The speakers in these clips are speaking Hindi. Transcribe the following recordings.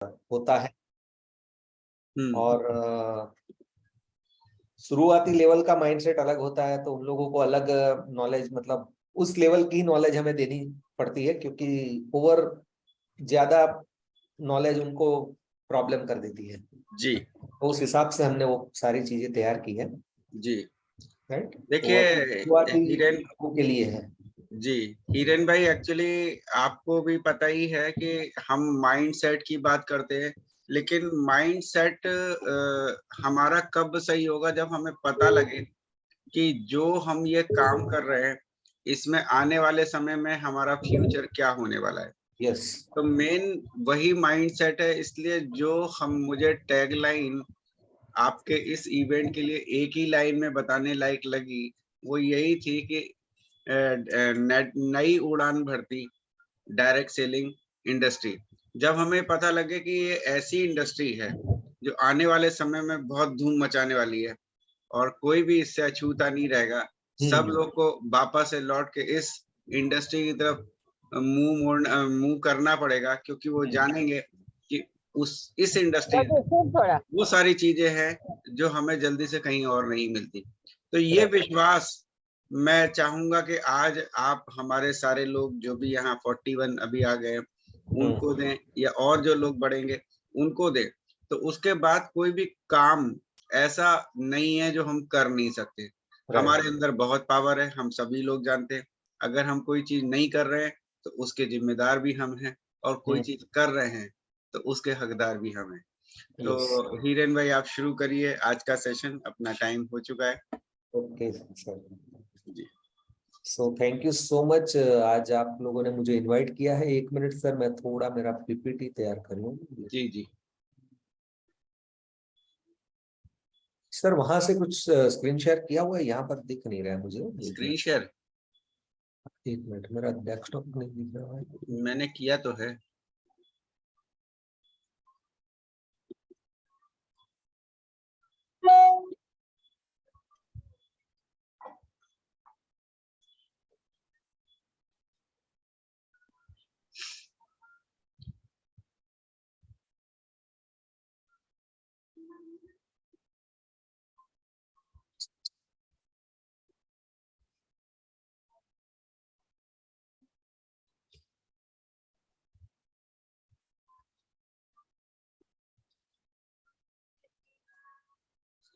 होता है हम्म। और शुरुआती लेवल का माइंडसेट अलग होता है, तो उन लोगों को अलग नॉलेज, मतलब उस लेवल की नॉलेज हमें देनी पड़ती है, क्योंकि ओवर ज्यादा नॉलेज उनको प्रॉब्लम कर देती है। जी तो उस हिसाब से हमने वो सारी चीजें तैयार की है। जी। राइट, तो देखिए शुरुआती हिरेन लोगों के लिए है। जी, हिरेन भाई, एक्चुअली आपको भी पता ही है कि हम माइंडसेट की बात करते हैं, लेकिन माइंडसेट हमारा कब सही होगा, जब हमें पता लगे कि जो हम ये काम कर रहे हैं इसमें आने वाले समय में हमारा फ्यूचर क्या होने वाला है। यस। तो मेन वही माइंडसेट है, इसलिए जो हम मुझे टैगलाइन आपके इस इवेंट के लिए एक ही लाइन में बताने लायक लगी, वो यही थी कि नई उड़ान भरती डायरेक्ट सेलिंग इंडस्ट्री। जब हमें पता लगे कि ये ऐसी इंडस्ट्री है जो आने वाले समय में बहुत धूम मचाने वाली है और कोई भी इससे अछूता नहीं रहेगा, सब लोग को वापस से लौट के इस इंडस्ट्री की तरफ मुंह करना पड़ेगा, क्योंकि वो जानेंगे कि उस इस इंडस्ट्री में वो सारी चीजें हैं जो हमें जल्दी से कहीं और नहीं मिलती। तो ये विश्वास मैं चाहूंगा कि आज आप हमारे सारे लोग जो भी यहाँ 41 अभी आ गए उनको दें, या और जो लोग बढ़ेंगे उनको दें। तो उसके बाद कोई भी काम ऐसा नहीं है जो हम कर नहीं सकते। हमारे अंदर बहुत पावर है, हम सभी लोग जानते हैं। अगर हम कोई चीज नहीं कर रहे हैं तो उसके जिम्मेदार भी हम हैं, और कोई चीज कर रहे हैं तो उसके हकदार भी हम हैं। यस। तो हिरेन भाई, आप शुरू करिए आज का सेशन, अपना टाइम हो चुका है। Okay sir. जी so thank you so much, आज आप लोगों ने मुझे इनवाइट किया है। 1 मिनट सर, मैं थोड़ा मेरा पीपीटी तैयार कर लूँ। जी जी। सर वहां से कुछ स्क्रीन शेयर किया हुआ है, यहाँ पर दिख नहीं रहा है मुझे। एक स्क्रीन मिनट, शेयर 1 मिनट, मेरा डेस्कटॉप नहीं दिख रहा है। मैंने किया तो है।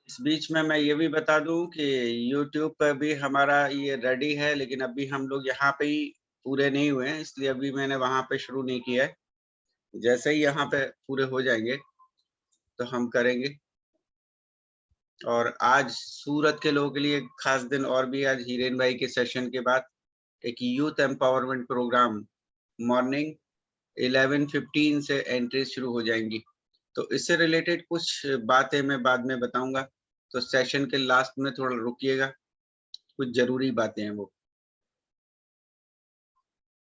इस बीच में मैं ये भी बता दूं कि YouTube पर भी हमारा ये रेडी है, लेकिन अभी हम लोग यहाँ पे ही पूरे नहीं हुए हैं, इसलिए अभी मैंने वहां पे शुरू नहीं किया है। जैसे ही यहाँ पे पूरे हो जाएंगे तो हम करेंगे। और आज सूरत के लोगों के लिए एक खास दिन और भी। आज हिरेन भाई के सेशन के बाद एक यूथ एम्पावरमेंट प्रोग्राम मॉर्निंग 11:15 से एंट्री शुरू हो जाएंगी। तो इससे रिलेटेड कुछ बातें मैं बाद में बताऊंगा, तो सेशन के लास्ट में थोड़ा रुकिएगा, कुछ जरूरी बातें हैं वो।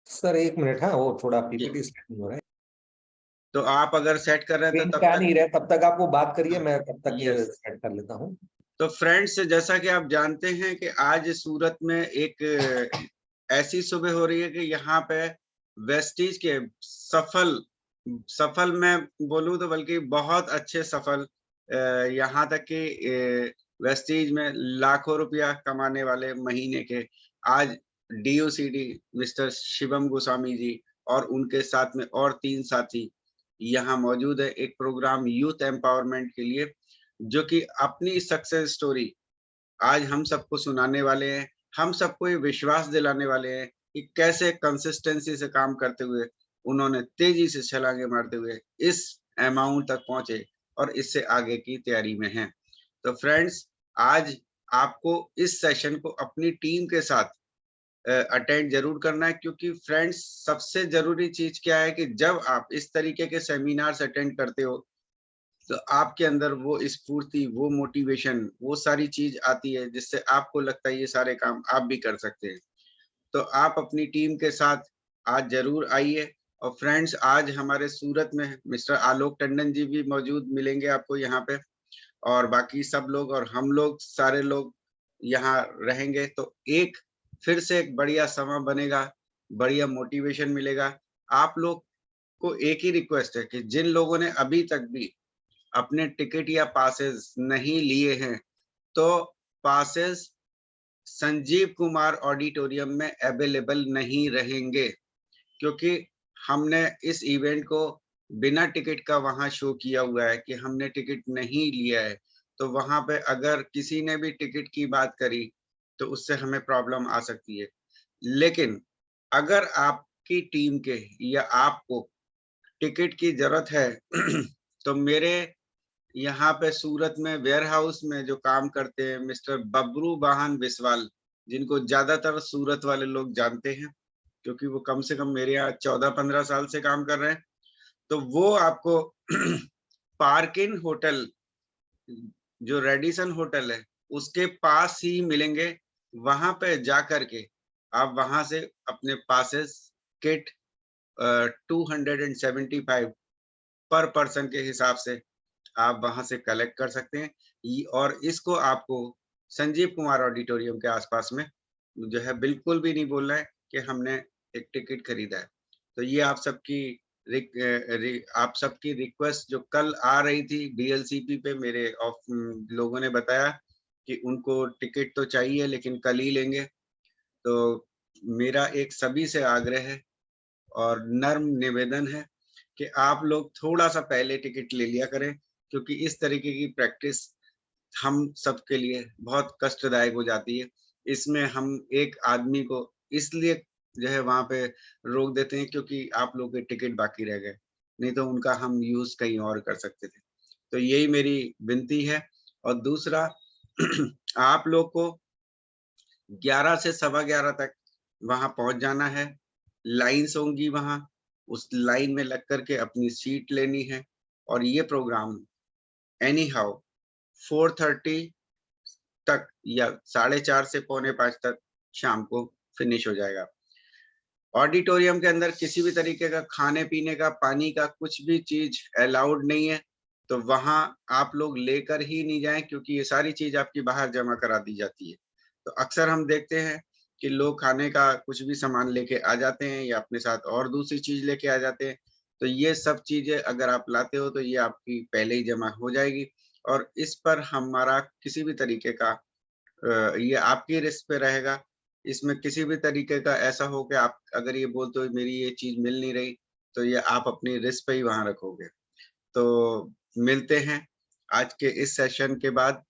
सर 1 मिनट, हाँ वो थोड़ा जी। पीपीटी सेट नहीं हो रहा है। तो आप अगर सेट कर रहे हैं तो स्क्रीन तब पे आ तक। नहीं रहा, तब तक आप वो बात करिए, मैं तब तक ये यस। सेट कर लेता हूँ। तो फ्रेंड्स, जैसा कि आप जानते हैं कि आज सूरत में एक ऐसी सुबह हो रही है कि यहाँ पे वेस्टीज के सफल सफल मैं बोलूँ तो बल्कि बहुत अच्छे सफल, यहाँ तक कि वेस्टीज में लाखों रुपया कमाने वाले महीने के आज डीओसीडी मिस्टर शिवम गोस्वामी जी और उनके साथ में और 3 साथी यहाँ मौजूद है, एक प्रोग्राम यूथ एम्पावरमेंट के लिए, जो कि अपनी सक्सेस स्टोरी आज हम सबको सुनाने वाले हैं। हम सबको ये विश्वास दिलाने वाले हैं कि कैसे कंसिस्टेंसी से काम करते हुए उन्होंने तेजी से छलांगे मारते हुए इस अमाउंट तक पहुंचे और इससे आगे की तैयारी में हैं। तो फ्रेंड्स, आज आपको इस सेशन को अपनी टीम के साथ अटेंड जरूर करना है, क्योंकि फ्रेंड्स सबसे जरूरी चीज क्या है कि जब आप इस तरीके के सेमिनार्स अटेंड करते हो तो आपके अंदर वो स्फूर्ति, वो मोटिवेशन, वो सारी चीज आती है जिससे आपको लगता है ये सारे काम आप भी कर सकते हैं। तो आप अपनी टीम के साथ आज जरूर आइए। और फ्रेंड्स, आज हमारे सूरत में मिस्टर आलोक टंडन जी भी मौजूद मिलेंगे आपको यहाँ पे, और बाकी सब लोग और हम लोग सारे लोग यहाँ रहेंगे। तो एक फिर से एक बढ़िया समय बनेगा, बढ़िया मोटिवेशन मिलेगा। आप लोग को एक ही रिक्वेस्ट है कि जिन लोगों ने अभी तक भी अपने टिकट या पासेस नहीं लिए हैं, तो पासेस संजीव कुमार ऑडिटोरियम में अवेलेबल नहीं रहेंगे, क्योंकि हमने इस इवेंट को बिना टिकट का वहां शो किया हुआ है कि हमने टिकट नहीं लिया है। तो वहां पे अगर किसी ने भी टिकट की बात करी तो उससे हमें प्रॉब्लम आ सकती है। लेकिन अगर आपकी टीम के या आपको टिकट की जरूरत है तो मेरे यहाँ पे सूरत में वेयर हाउस में जो काम करते हैं मिस्टर बबरू बाहन बिस्वाल, जिनको ज्यादातर सूरत वाले लोग जानते हैं क्योंकि वो कम से कम मेरे यहाँ 14-15 साल से काम कर रहे हैं, तो वो आपको पार्किन होटल, जो रेडिसन होटल है उसके पास ही मिलेंगे। वहां पे जा करके आप वहां से अपने पासेस किट 275 पर पर्सन के हिसाब से आप वहां से कलेक्ट कर सकते हैं। और इसको आपको संजीव कुमार ऑडिटोरियम के आसपास में जो है बिल्कुल भी नहीं बोलना है कि हमने एक टिकट खरीदा है। तो ये आप सबकी रिक्वेस्ट जो कल आ रही थी डीएलसीपी पे, मेरे लोगों ने बताया कि उनको टिकट तो चाहिए लेकिन कल ही लेंगे। तो मेरा एक सभी से आग्रह है और नर्म निवेदन है कि आप लोग थोड़ा सा पहले टिकट ले लिया करें, क्योंकि इस तरीके की प्रैक्टिस हम सबके लिए बहुत कष्टदायक हो जाती है। इसमें हम एक आदमी को इसलिए जो है वहां पे रोक देते हैं क्योंकि आप लोग के टिकट बाकी रह गए, नहीं तो उनका हम यूज कहीं और कर सकते थे। तो यही मेरी विनती है। और दूसरा आप लोग को 11 से 11:15 तक वहां पहुंच जाना है। लाइन्स होंगी वहां, उस लाइन में लग करके अपनी सीट लेनी है। और ये प्रोग्राम एनी हाउ 4:30 तक या 4:30 से 4:45 तक शाम को फिनिश हो जाएगा। ऑडिटोरियम के अंदर किसी भी तरीके का खाने पीने का, पानी का कुछ भी चीज अलाउड नहीं है, तो वहां आप लोग लेकर ही नहीं जाएं, क्योंकि ये सारी चीज आपकी बाहर जमा करा दी जाती है। तो अक्सर हम देखते हैं कि लोग खाने का कुछ भी सामान लेके आ जाते हैं या अपने साथ और दूसरी चीज लेके आ जाते हैं। तो ये सब चीजें अगर आप लाते हो तो ये आपकी पहले ही जमा हो जाएगी, और इस पर हमारा किसी भी तरीके का ये आपकी रिस्क पे रहेगा। इसमें किसी भी तरीके का ऐसा हो कि आप अगर ये बोलते हो मेरी ये चीज मिल नहीं रही, तो ये आप अपनी रिस्क पे ही वहां रखोगे। तो मिलते हैं आज के इस सेशन के बाद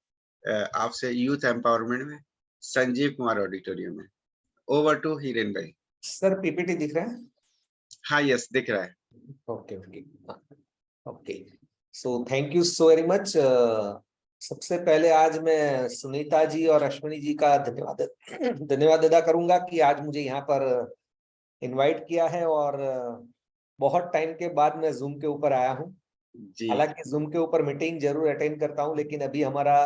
आपसे यूथ एम्पावरमेंट में संजीव कुमार ऑडिटोरियम में। ओवर टू हिरेन भाई। सर पीपीटी दिख रहा है? हाँ, यस दिख रहा है। Okay okay okay, so thank you so very much. सबसे पहले आज मैं सुनीता जी और अश्विनी जी का धन्यवाद अदा करूंगा कि आज मुझे यहाँ पर इनवाइट किया है, और बहुत टाइम के बाद मैं जूम के ऊपर आया हूँ। जी हालांकि जूम के ऊपर मीटिंग जरूर अटेंड करता हूँ, लेकिन अभी हमारा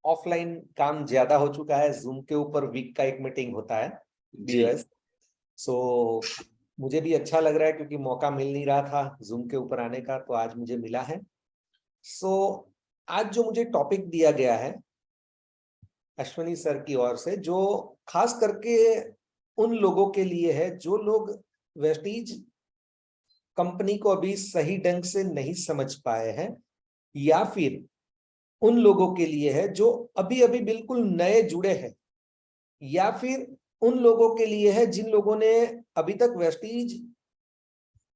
ऑफलाइन काम ज्यादा हो चुका है। जूम के ऊपर वीक का एक मीटिंग होता है जी बीओएस। सो मुझे भी अच्छा लग रहा है क्योंकि मौका मिल नहीं रहा था जूम के ऊपर आने का, तो आज मुझे मिला है। सो आज जो मुझे टॉपिक दिया गया है अश्विनी सर की ओर से, जो खास करके उन लोगों के लिए है जो लोग वेस्टीज कंपनी को अभी सही ढंग से नहीं समझ पाए हैं, या फिर उन लोगों के लिए है जो अभी अभी बिल्कुल नए जुड़े हैं, या फिर उन लोगों के लिए है जिन लोगों ने अभी तक वेस्टीज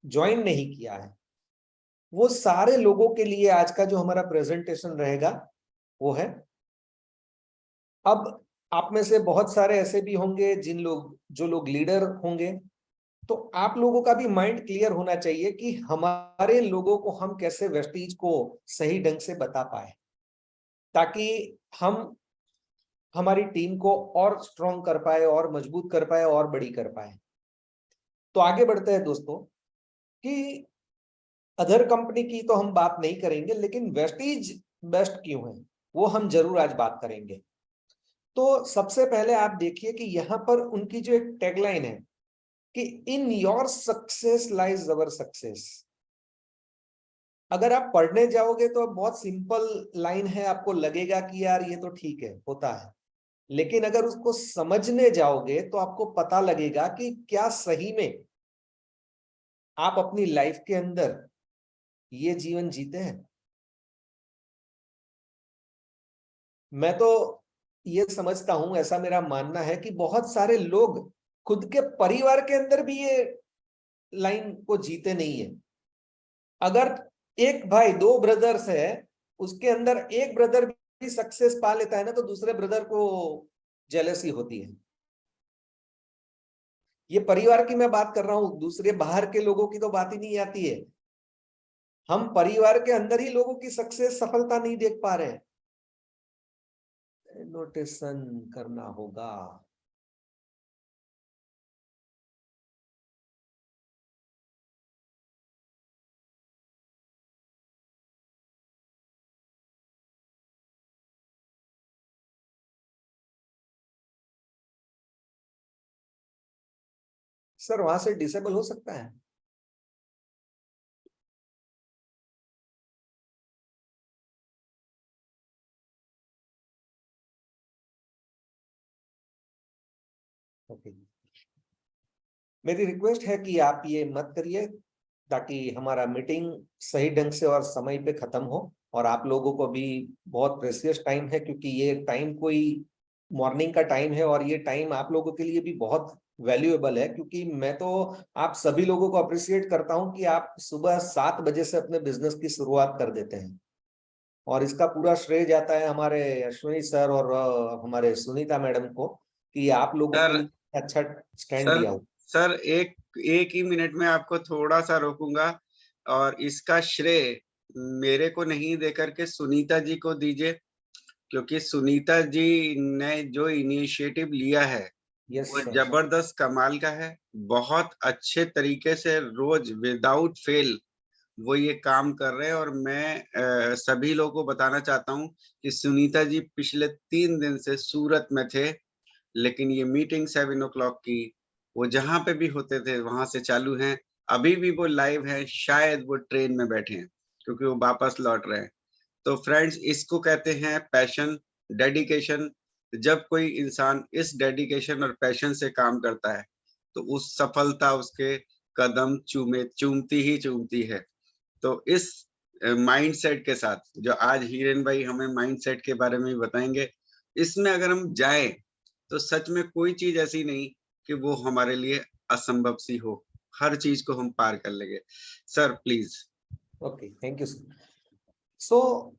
ज्वाइन नहीं किया है। वो सारे लोगों के लिए आज का जो हमारा प्रेजेंटेशन रहेगा वो है। अब आप में से बहुत सारे ऐसे भी होंगे जो लोग लीडर होंगे, तो आप लोगों का भी माइंड क्लियर होना चाहिए कि हमारे लोगों को हम कैसे वेस्टीज को सही ढंग से बता पाए, ताकि हम हमारी टीम को और स्ट्रॉन्ग कर पाए, और मजबूत कर पाए, और बड़ी कर पाए। तो आगे बढ़ते हैं दोस्तों, कि अदर कंपनी की तो हम बात नहीं करेंगे, लेकिन वेस्टीज बेस्ट क्यों है वो हम जरूर आज बात करेंगे। तो सबसे पहले आप देखिए कि यहाँ पर उनकी जो एक टैगलाइन है कि in your success lies our success. अगर आप पढ़ने जाओगे तो बहुत सिंपल लाइन है, आपको लगेगा कि यार ये तो ठीक है, होता है, लेकिन अगर उसको समझने जाओगे तो आपको पता लगेगा कि क्या सही में आप अपनी लाइफ के अंदर ये जीवन जीते हैं? मैं तो ये समझता हूं, ऐसा मेरा मानना है कि बहुत सारे लोग खुद के परिवार के अंदर भी ये लाइन को जीते नहीं है। अगर एक भाई, दो ब्रदर्स है, उसके अंदर एक ब्रदर भी सक्सेस पा लेता है ना, तो दूसरे ब्रदर को जेलसी होती है। ये परिवार की मैं बात कर रहा हूं, दूसरे बाहर के लोगों की तो बात ही नहीं आती है। हम परिवार के अंदर ही लोगों की सक्सेस, सफलता नहीं देख पा रहे हैं। नोटेशन करना होगा। सर वहां से डिसेबल हो सकता है? ओके, मेरी रिक्वेस्ट है कि आप ये मत करिए, ताकि हमारा मीटिंग सही ढंग से और समय पे खत्म हो। और आप लोगों को भी बहुत प्रेशियस टाइम है, क्योंकि ये टाइम कोई मॉर्निंग का टाइम है, और ये टाइम आप लोगों के लिए भी बहुत वैल्यूएबल है। क्योंकि मैं तो आप सभी लोगों को अप्रिशिएट करता हूं कि आप सुबह 7 बजे से अपने बिजनेस की शुरुआत कर देते हैं। और इसका पूरा श्रेय जाता है हमारे अश्विनी सर और हमारे सुनीता मैडम को, कि आप लोगों के सर लिए अच्छा स्टैंड सर लिया हो। सर एक एक ही मिनट में आपको थोड़ा सा रोकूंगा, और इसका श्रेय मेरे को नहीं देकर के सुनीता जी को दीजिए, क्योंकि सुनीता जी ने जो इनिशिएटिव लिया है यस वो सर। जबरदस्त कमाल का है। बहुत अच्छे तरीके से रोज विदाउट फेल वो ये काम कर रहे हैं। और मैं सभी लोगों को बताना चाहता हूँ कि सुनीता जी पिछले 3 दिन से सूरत में थे, लेकिन ये मीटिंग 7 o'clock की वो जहां पे भी होते थे वहां से चालू हैं। अभी भी वो लाइव हैं, शायद वो ट्रेन में बैठे हैं क्योंकि वो वापस लौट रहे हैं। तो फ्रेंड्स, इसको कहते हैं पैशन, डेडिकेशन। जब कोई इंसान इस डेडिकेशन और पैशन से काम करता है तो उस सफलता उसके कदम चूमती ही चूमती है। तो इस माइंडसेट के साथ जो आज हिरेन भाई हमें माइंडसेट के बारे में भी बताएंगे, इसमें अगर हम जाएं तो सच में कोई चीज ऐसी नहीं कि वो हमारे लिए असंभव सी हो। हर चीज को हम पार कर लेंगे। Sir please. Okay, thank you sir. So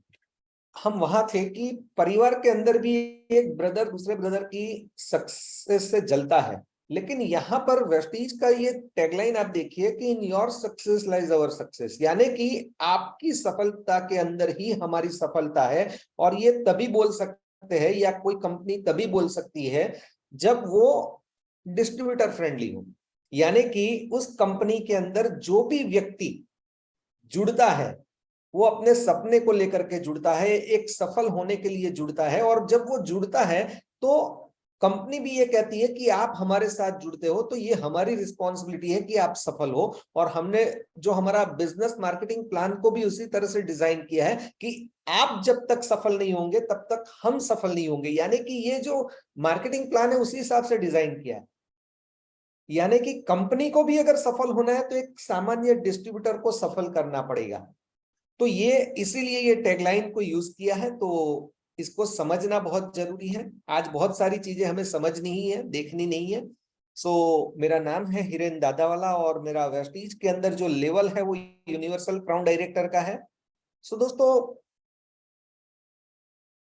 हम वहां थे कि परिवार के अंदर भी एक ब्रदर दूसरे ब्रदर की सक्सेस से जलता है। लेकिन यहाँ पर वेस्टीज का ये टैगलाइन आप देखिए कि in your success lies our success, यानी कि आपकी सफलता के अंदर ही हमारी सफलता है। और ये तभी बोल सकते हैं, या कोई कंपनी तभी बोल सकती है, जब वो डिस्ट्रीब्यूटर फ्रेंडली हो। यानी कि उस कंपनी के अंदर जो भी व्यक्ति जुड़ता है, वो अपने सपने को लेकर के जुड़ता है, एक सफल होने के लिए जुड़ता है। और जब वो जुड़ता है तो कंपनी भी ये कहती है कि आप हमारे साथ जुड़ते हो, तो ये हमारी रिस्पॉन्सिबिलिटी है कि आप सफल हो। और हमने जो हमारा बिजनेस मार्केटिंग प्लान को भी उसी तरह से डिजाइन किया है कि आप जब तक सफल नहीं होंगे तब तक हम सफल नहीं होंगे। यानी कि ये जो मार्केटिंग प्लान है उसी हिसाब से डिजाइन किया है। यानी कि कंपनी को भी अगर सफल होना है तो एक सामान्य डिस्ट्रीब्यूटर को सफल करना पड़ेगा। तो ये इसीलिए ये टैगलाइन को यूज किया है। तो इसको समझना बहुत जरूरी है। आज बहुत सारी चीजें हमें समझनी ही है, देखनी नहीं है। सो मेरा नाम है हिरेन दादावाला, और मेरा वेस्टीज के अंदर जो लेवल है वो यूनिवर्सल क्राउन डायरेक्टर का है। सो दोस्तों,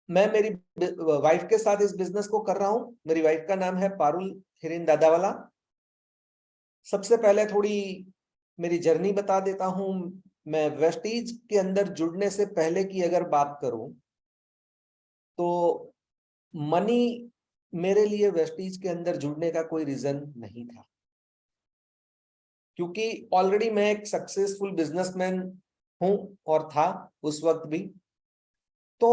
मैं मेरी वाइफ के साथ इस बिजनेस को कर रहा हूं। मेरी वाइफ का नाम है पारुल हिरेन दादावाला। सबसे पहले थोड़ी मेरी जर्नी बता देता हूं। मैं वेस्टीज के अंदर जुड़ने से पहले की अगर बात करूं तो मनी मेरे लिए वेस्टीज के अंदर जुड़ने का कोई रीजन नहीं था, क्योंकि ऑलरेडी मैं एक सक्सेसफुल बिजनेसमैन हूं और था उस वक्त भी। तो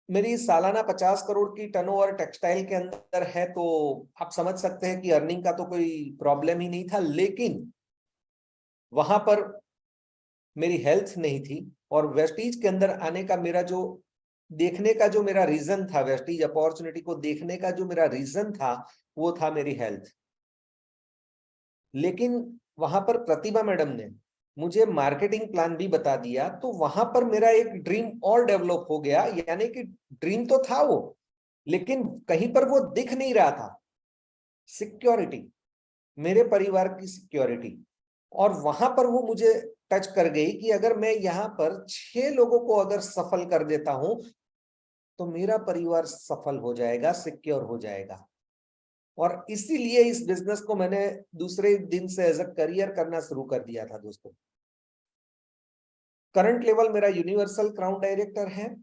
मेरी सालाना 50 करोड़ की टर्नओवर टेक्सटाइल के अंदर है, तो आप समझ सकते हैं कि अर्निंग का तो कोई प्रॉब्लम ही नहीं था। लेकिन वहां पर मेरी हेल्थ नहीं थी। और वेस्टीज के अंदर आने का मेरा जो देखने का जो मेरा रीजन था, वेस्टीज अपॉर्चुनिटी को देखने का जो मेरा रीजन था, वो था मेरी हेल्थ। लेकिन वहां पर प्रतिभा मैडम ने मुझे मार्केटिंग प्लान भी बता दिया, तो वहां पर मेरा एक ड्रीम और डेवलप हो गया। यानी कि ड्रीम तो था वो, लेकिन कहीं पर वो दिख नहीं रहा था। सिक्योरिटी, मेरे परिवार की सिक्योरिटी, और वहां पर वो मुझे टच कर गई कि अगर मैं यहाँ पर 6 लोगों को अगर सफल कर देता हूं तो मेरा परिवार सफल हो जाएगा, सिक्योर हो जाएगा। और इसीलिए इस बिजनेस को मैंने दूसरे दिन से एज अ करियर करना शुरू कर दिया था दोस्तों। करंट लेवल मेरा यूनिवर्सल क्राउन डायरेक्टर है।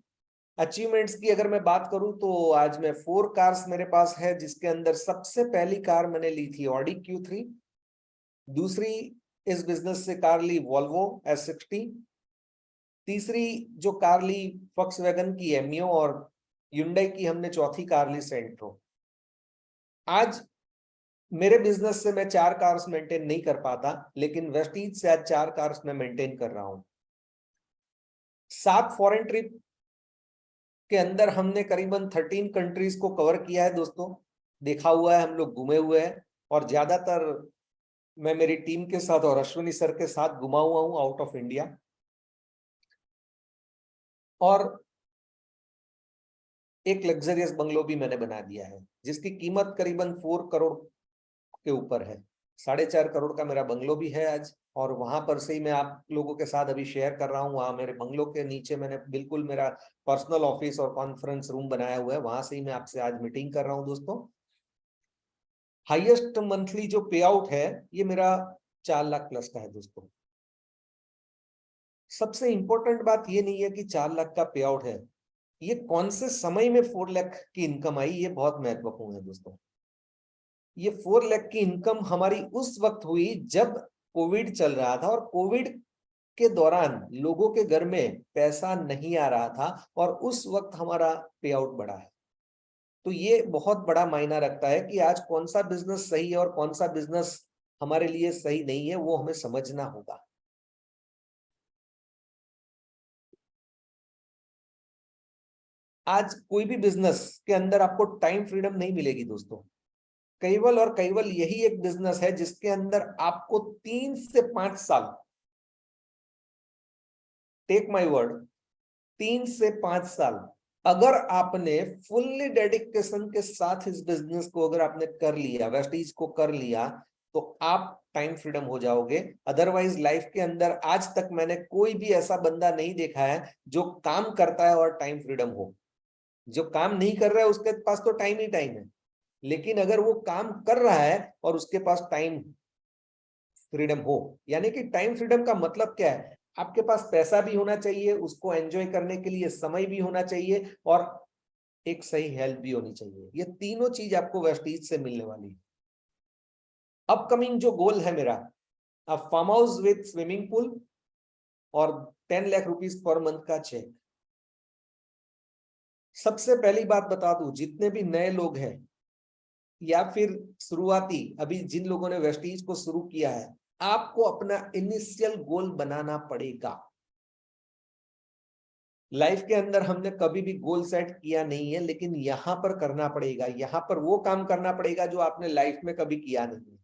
अचीवमेंट्स की अगर मैं बात करूं तो आज मैं 4 कार्स मेरे पास है, जिसके अंदर सबसे पहली कार मैंने ली थी ऑडी Q3, दूसरी इस बिजनेस से कार ली वॉल्वो S60, तीसरी जो कार ली फॉक्सवैगन की एमियो, और Hyundai की हमने चौथी कार ली सेंट्रो। आज मेरे बिजनेस से मैं 4 कार्स मेंटेन नहीं कर पाता, लेकिन वेस्टीज से आज 4 कार्स में मेंटेन कर रहा हूं। 7 फॉरेन ट्रिप के अंदर हमने करीबन 13 कंट्रीज को कवर किया है दोस्तों। देखा हुआ है, हम लोग घूमे हुए हैं, और ज्यादातर मैं मेरी टीम के साथ और अश्विनी सर के साथ घुमा हुआ हूं आउट ऑफ इंडिया। और एक लग्जरियस बंगलो भी मैंने बना दिया है, जिसकी कीमत करीबन 4 करोड़ के ऊपर है। 4.5 करोड़ का मेरा बंगलो भी है आज, और वहां पर से ही मैं आप लोगों के साथ अभी शेयर कर रहा हूँ। वहां मेरे बंगलो के नीचे मैंने बिल्कुल मेरा पर्सनल ऑफिस और कॉन्फ्रेंस रूम बनाया हुआ है, वहां से ही मैं आपसे आज मीटिंग कर रहा हूँ दोस्तों। हाईएस्ट मंथली जो पे आउट है ये मेरा 4 लाख प्लस का है दोस्तों। सबसे इंपॉर्टेंट बात ये नहीं है कि 4 लाख का पे आउट है, ये कौन से समय में 4 लाख की इनकम आई, ये बहुत महत्वपूर्ण है दोस्तों। ये 4 लाख की इनकम हमारी उस वक्त हुई जब कोविड चल रहा था, और कोविड के दौरान लोगों के घर में पैसा नहीं आ रहा था, और उस वक्त हमारा पे आउट बढ़ा है। तो ये बहुत बड़ा मायना रखता है कि आज कौन सा बिजनेस सही है और कौन सा बिजनेस हमारे लिए सही नहीं है, वो हमें समझना होगा। आज कोई भी बिजनेस के अंदर आपको टाइम फ्रीडम नहीं मिलेगी दोस्तों। केवल और केवल यही एक बिजनेस है जिसके अंदर आपको 3 से 5 साल, टेक माय वर्ड, 3 से 5 साल अगर आपने फुल्ली डेडिकेशन के साथ इस बिजनेस को अगर आपने कर लिया, वेस्टीज को कर लिया, तो आप टाइम फ्रीडम हो जाओगे। अदरवाइज लाइफ के अंदर आज तक मैंने कोई भी ऐसा बंदा नहीं देखा है जो काम करता है और टाइम फ्रीडम हो। जो काम नहीं कर रहा है उसके पास तो टाइम ही टाइम है, लेकिन अगर वो काम कर रहा है और उसके पास टाइम फ्रीडम हो, यानी कि टाइम फ्रीडम का मतलब क्या है, आपके पास पैसा भी होना चाहिए, उसको एंजॉय करने के लिए समय भी होना चाहिए, और एक सही हेल्थ भी होनी चाहिए। ये तीनों चीज आपको वेस्टीज से मिलने वाली है। अपकमिंग जो गोल है मेरा, farm house with swimming pool और 10 लाख रुपीज पर मंथ का चेक। सबसे पहली बात बता दूं, जितने भी नए लोग हैं या फिर शुरुआती अभी जिन लोगों ने वेस्टीज को शुरू किया है, आपको अपना इनिशियल गोल बनाना पड़ेगा। लाइफ के अंदर हमने कभी भी गोल सेट किया नहीं है, लेकिन यहां पर करना पड़ेगा। यहां पर वो काम करना पड़ेगा जो आपने लाइफ में कभी किया नहीं है।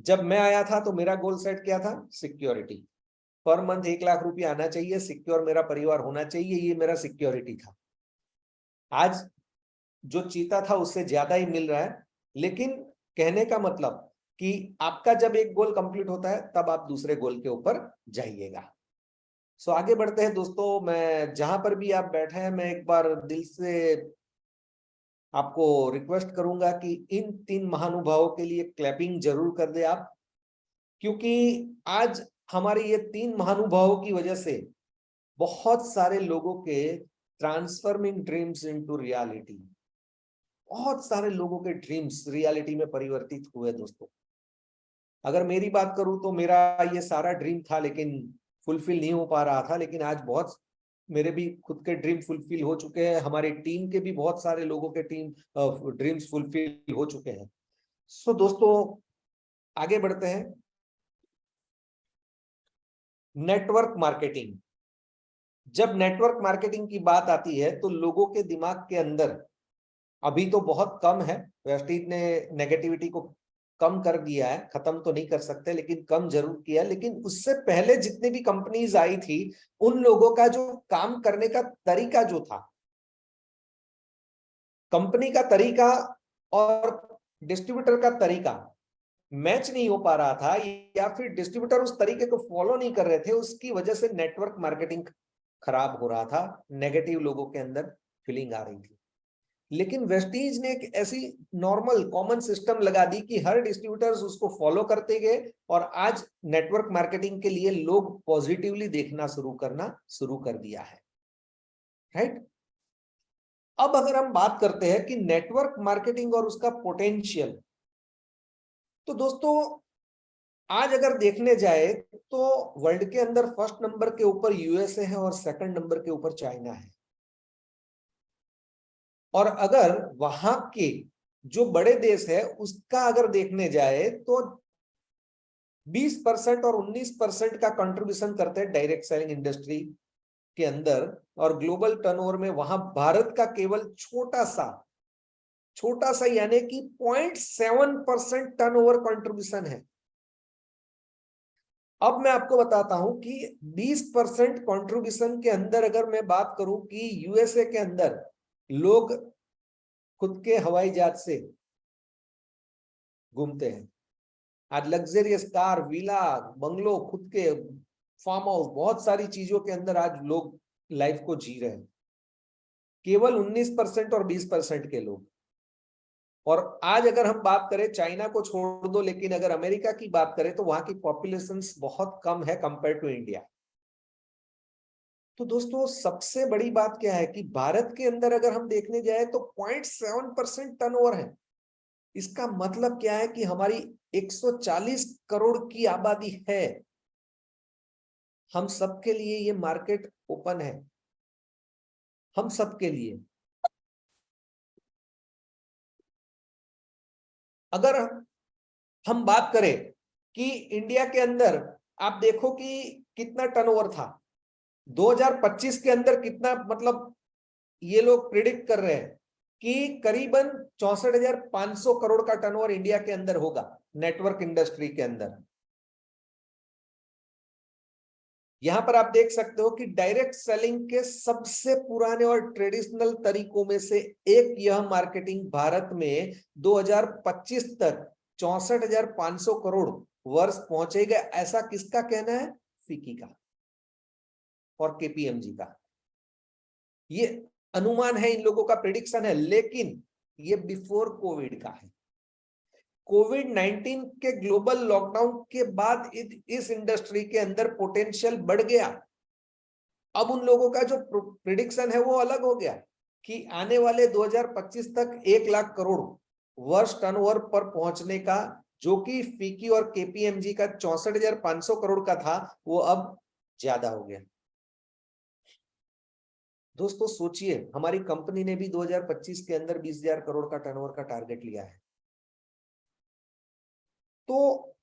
जब मैं आया था तो मेरा गोल सेट क्या था, सिक्योरिटी। पर मंथ 1 लाख रुपया आना चाहिए, सिक्योर मेरा परिवार होना चाहिए, ये मेरा सिक्योरिटी था। आज जो चीता था उससे ज्यादा ही मिल रहा है, लेकिन कहने का मतलब कि आपका जब एक गोल कंप्लीट होता है तब आप दूसरे गोल के ऊपर जाइएगा। सो आगे बढ़ते हैं दोस्तों। मैं जहां पर भी आप बैठे हैं, मैं एक बार दिल से आपको रिक्वेस्ट करूंगा कि इन 3 महानुभावों के लिए क्लैपिंग जरूर कर दे आप, क्योंकि आज हमारे ये 3 महानुभावों की वजह से बहुत सारे लोगों के ट्रांसफॉर्मिंग ड्रीम्स इनटू रियलिटी, बहुत सारे लोगों के ड्रीम्स रियलिटी में परिवर्तित हुए दोस्तों। अगर मेरी बात करूं तो मेरा ये सारा ड्रीम था, लेकिन फुलफिल नहीं हो पा रहा था, लेकिन आज बहुत मेरे भी खुद के ड्रीम फुलफिल हो चुके हैं। हमारी टीम के भी बहुत सारे लोगों के टीम ड्रीम्स फुलफिल हो चुके हैं। सो दोस्तों आगे बढ़ते हैं। Network marketing. जब नेटवर्क मार्केटिंग की बात आती है तो लोगों के दिमाग के अंदर अभी तो बहुत कम है, वेस्टीज ने नेगेटिविटी को कम कर दिया है, खत्म तो नहीं कर सकते लेकिन कम जरूर किया। लेकिन उससे पहले जितनी भी कंपनीज आई थी, उन लोगों का जो काम करने का तरीका जो था, कंपनी का तरीका और डिस्ट्रीब्यूटर का तरीका मैच नहीं हो पा रहा था, या फिर डिस्ट्रीब्यूटर उस तरीके को फॉलो नहीं कर रहे थे, उसकी वजह से नेटवर्क मार्केटिंग खराब हो रहा था, नेगेटिव लोगों के अंदर फीलिंग आ रही थी। लेकिन वेस्टीज ने एक ऐसी नॉर्मल कॉमन सिस्टम लगा दी कि हर डिस्ट्रीब्यूटर्स उसको फॉलो करते गए, और आज नेटवर्क मार्केटिंग के लिए लोग पॉजिटिवली देखना शुरू कर दिया है, राइट। अब अगर हम बात करते हैं कि नेटवर्क मार्केटिंग और उसका पोटेंशियल, तो दोस्तों आज अगर देखने जाए तो वर्ल्ड के अंदर फर्स्ट नंबर के ऊपर यूएसए है और सेकंड नंबर के ऊपर चाइना है। और अगर वहां के जो बड़े देश है उसका अगर देखने जाए तो 20% और 19% का कंट्रीब्यूशन करते हैं डायरेक्ट सेलिंग इंडस्ट्री के अंदर, और ग्लोबल टर्नओवर में वहां भारत का केवल छोटा सा यानी कि 0.7% टर्नओवर कंट्रीब्यूशन है। अब मैं आपको बताता हूं कि 20% कंट्रीब्यूशन के अंदर अगर मैं बात करूं कि यूएसए के अंदर लोग खुद के हवाई जहाज से घूमते हैं, आज लग्जरियस कार, विला, बंगलो, खुद के फार्म हाउस, बहुत सारी चीजों के अंदर आज लोग लाइफ को जी रहे हैं, केवल 19% और 20% के लोग। और आज अगर हम बात करें, चाइना को छोड़ दो, लेकिन अगर अमेरिका की बात करें तो वहां की पॉपुलेशन बहुत कम है कंपेयर टू इंडिया। तो दोस्तों सबसे बड़ी बात क्या है कि भारत के अंदर अगर हम देखने जाए तो 0.7% टर्नओवर है। इसका मतलब क्या है कि हमारी 140 करोड़ की आबादी है, हम सबके लिए ये मार्केट ओपन है, हम सबके लिए। अगर हम बात करें कि इंडिया के अंदर आप देखो कि कितना टर्नओवर था 2025 के अंदर, कितना, मतलब ये लोग प्रिडिक्ट कर रहे हैं कि करीबन 64,500 करोड़ का टर्नओवर इंडिया के अंदर होगा नेटवर्क इंडस्ट्री के अंदर। यहां पर आप देख सकते हो कि डायरेक्ट सेलिंग के सबसे पुराने और ट्रेडिशनल तरीकों में से एक यह मार्केटिंग भारत में 2025 तक 64,500 करोड़ वर्ष पहुंचेगा, ऐसा किसका कहना है? फिकी का और केपीएमजी का। ये अनुमान है, इन लोगों का प्रेडिक्शन है, लेकिन ये बिफोर कोविड का है। कोविड-19 के ग्लोबल लॉकडाउन के बाद इस इंडस्ट्री के अंदर पोटेंशियल बढ़ गया। अब उन लोगों का जो प्रेडिक्शन है वो अलग हो गया कि आने वाले 2025 तक 1 लाख करोड़ वर्ष टर्नओवर पर पहुंचने का, जो कि फीकी और केपीएमजी का 64,500 करोड़ का था, वो अब ज्यादा हो गया। दोस्तों सोचिए, हमारी कंपनी ने भी 2025 के अंदर 20,000 करोड़ का टर्नओवर का टारगेट लिया है। तो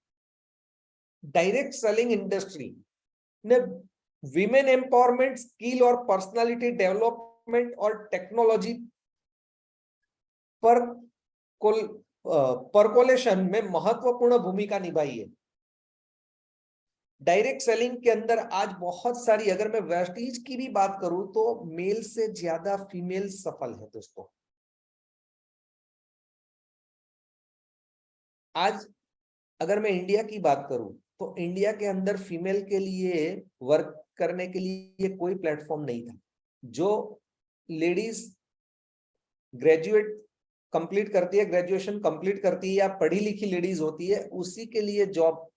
डायरेक्ट सेलिंग इंडस्ट्री ने विमेन एम्पावरमेंट, स्किल और पर्सनालिटी डेवलपमेंट और टेक्नोलॉजी पर परकोलेशन में महत्वपूर्ण भूमिका निभाई है। डायरेक्ट सेलिंग के अंदर आज बहुत सारी, अगर मैं वेस्टीज की भी बात करूं तो मेल से ज्यादा फीमेल सफल है दोस्तों। आज अगर मैं इंडिया की बात करूं तो इंडिया के अंदर फीमेल के लिए वर्क करने के लिए कोई प्लेटफॉर्म नहीं था। जो लेडीज ग्रेजुएट कंप्लीट करती है, ग्रेजुएशन कंप्लीट करती है या पढ़ी लिखी लेडीज होती है, उसी के लिए जॉब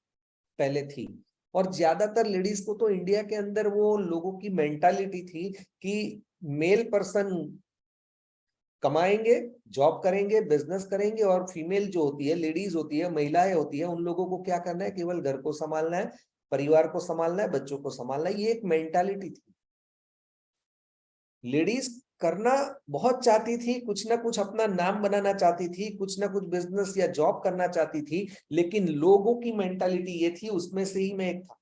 पहले थी। और ज्यादातर लेडीज को तो इंडिया के अंदर वो लोगों की मेंटालिटी थी कि मेल पर्सन कमाएंगे, जॉब करेंगे, बिजनेस करेंगे, और फीमेल जो होती है, लेडीज होती है, महिलाएं होती है, उन लोगों को क्या करना है? केवल घर को संभालना है, परिवार को संभालना है, बच्चों को संभालना है। ये एक मेंटालिटी थी। लेडीज करना बहुत चाहती थी, कुछ ना कुछ अपना नाम बनाना चाहती थी, कुछ ना कुछ बिजनेस या जॉब करना चाहती थी, लेकिन लोगों की मेंटालिटी ये थी, उसमें से ही मैं एक था।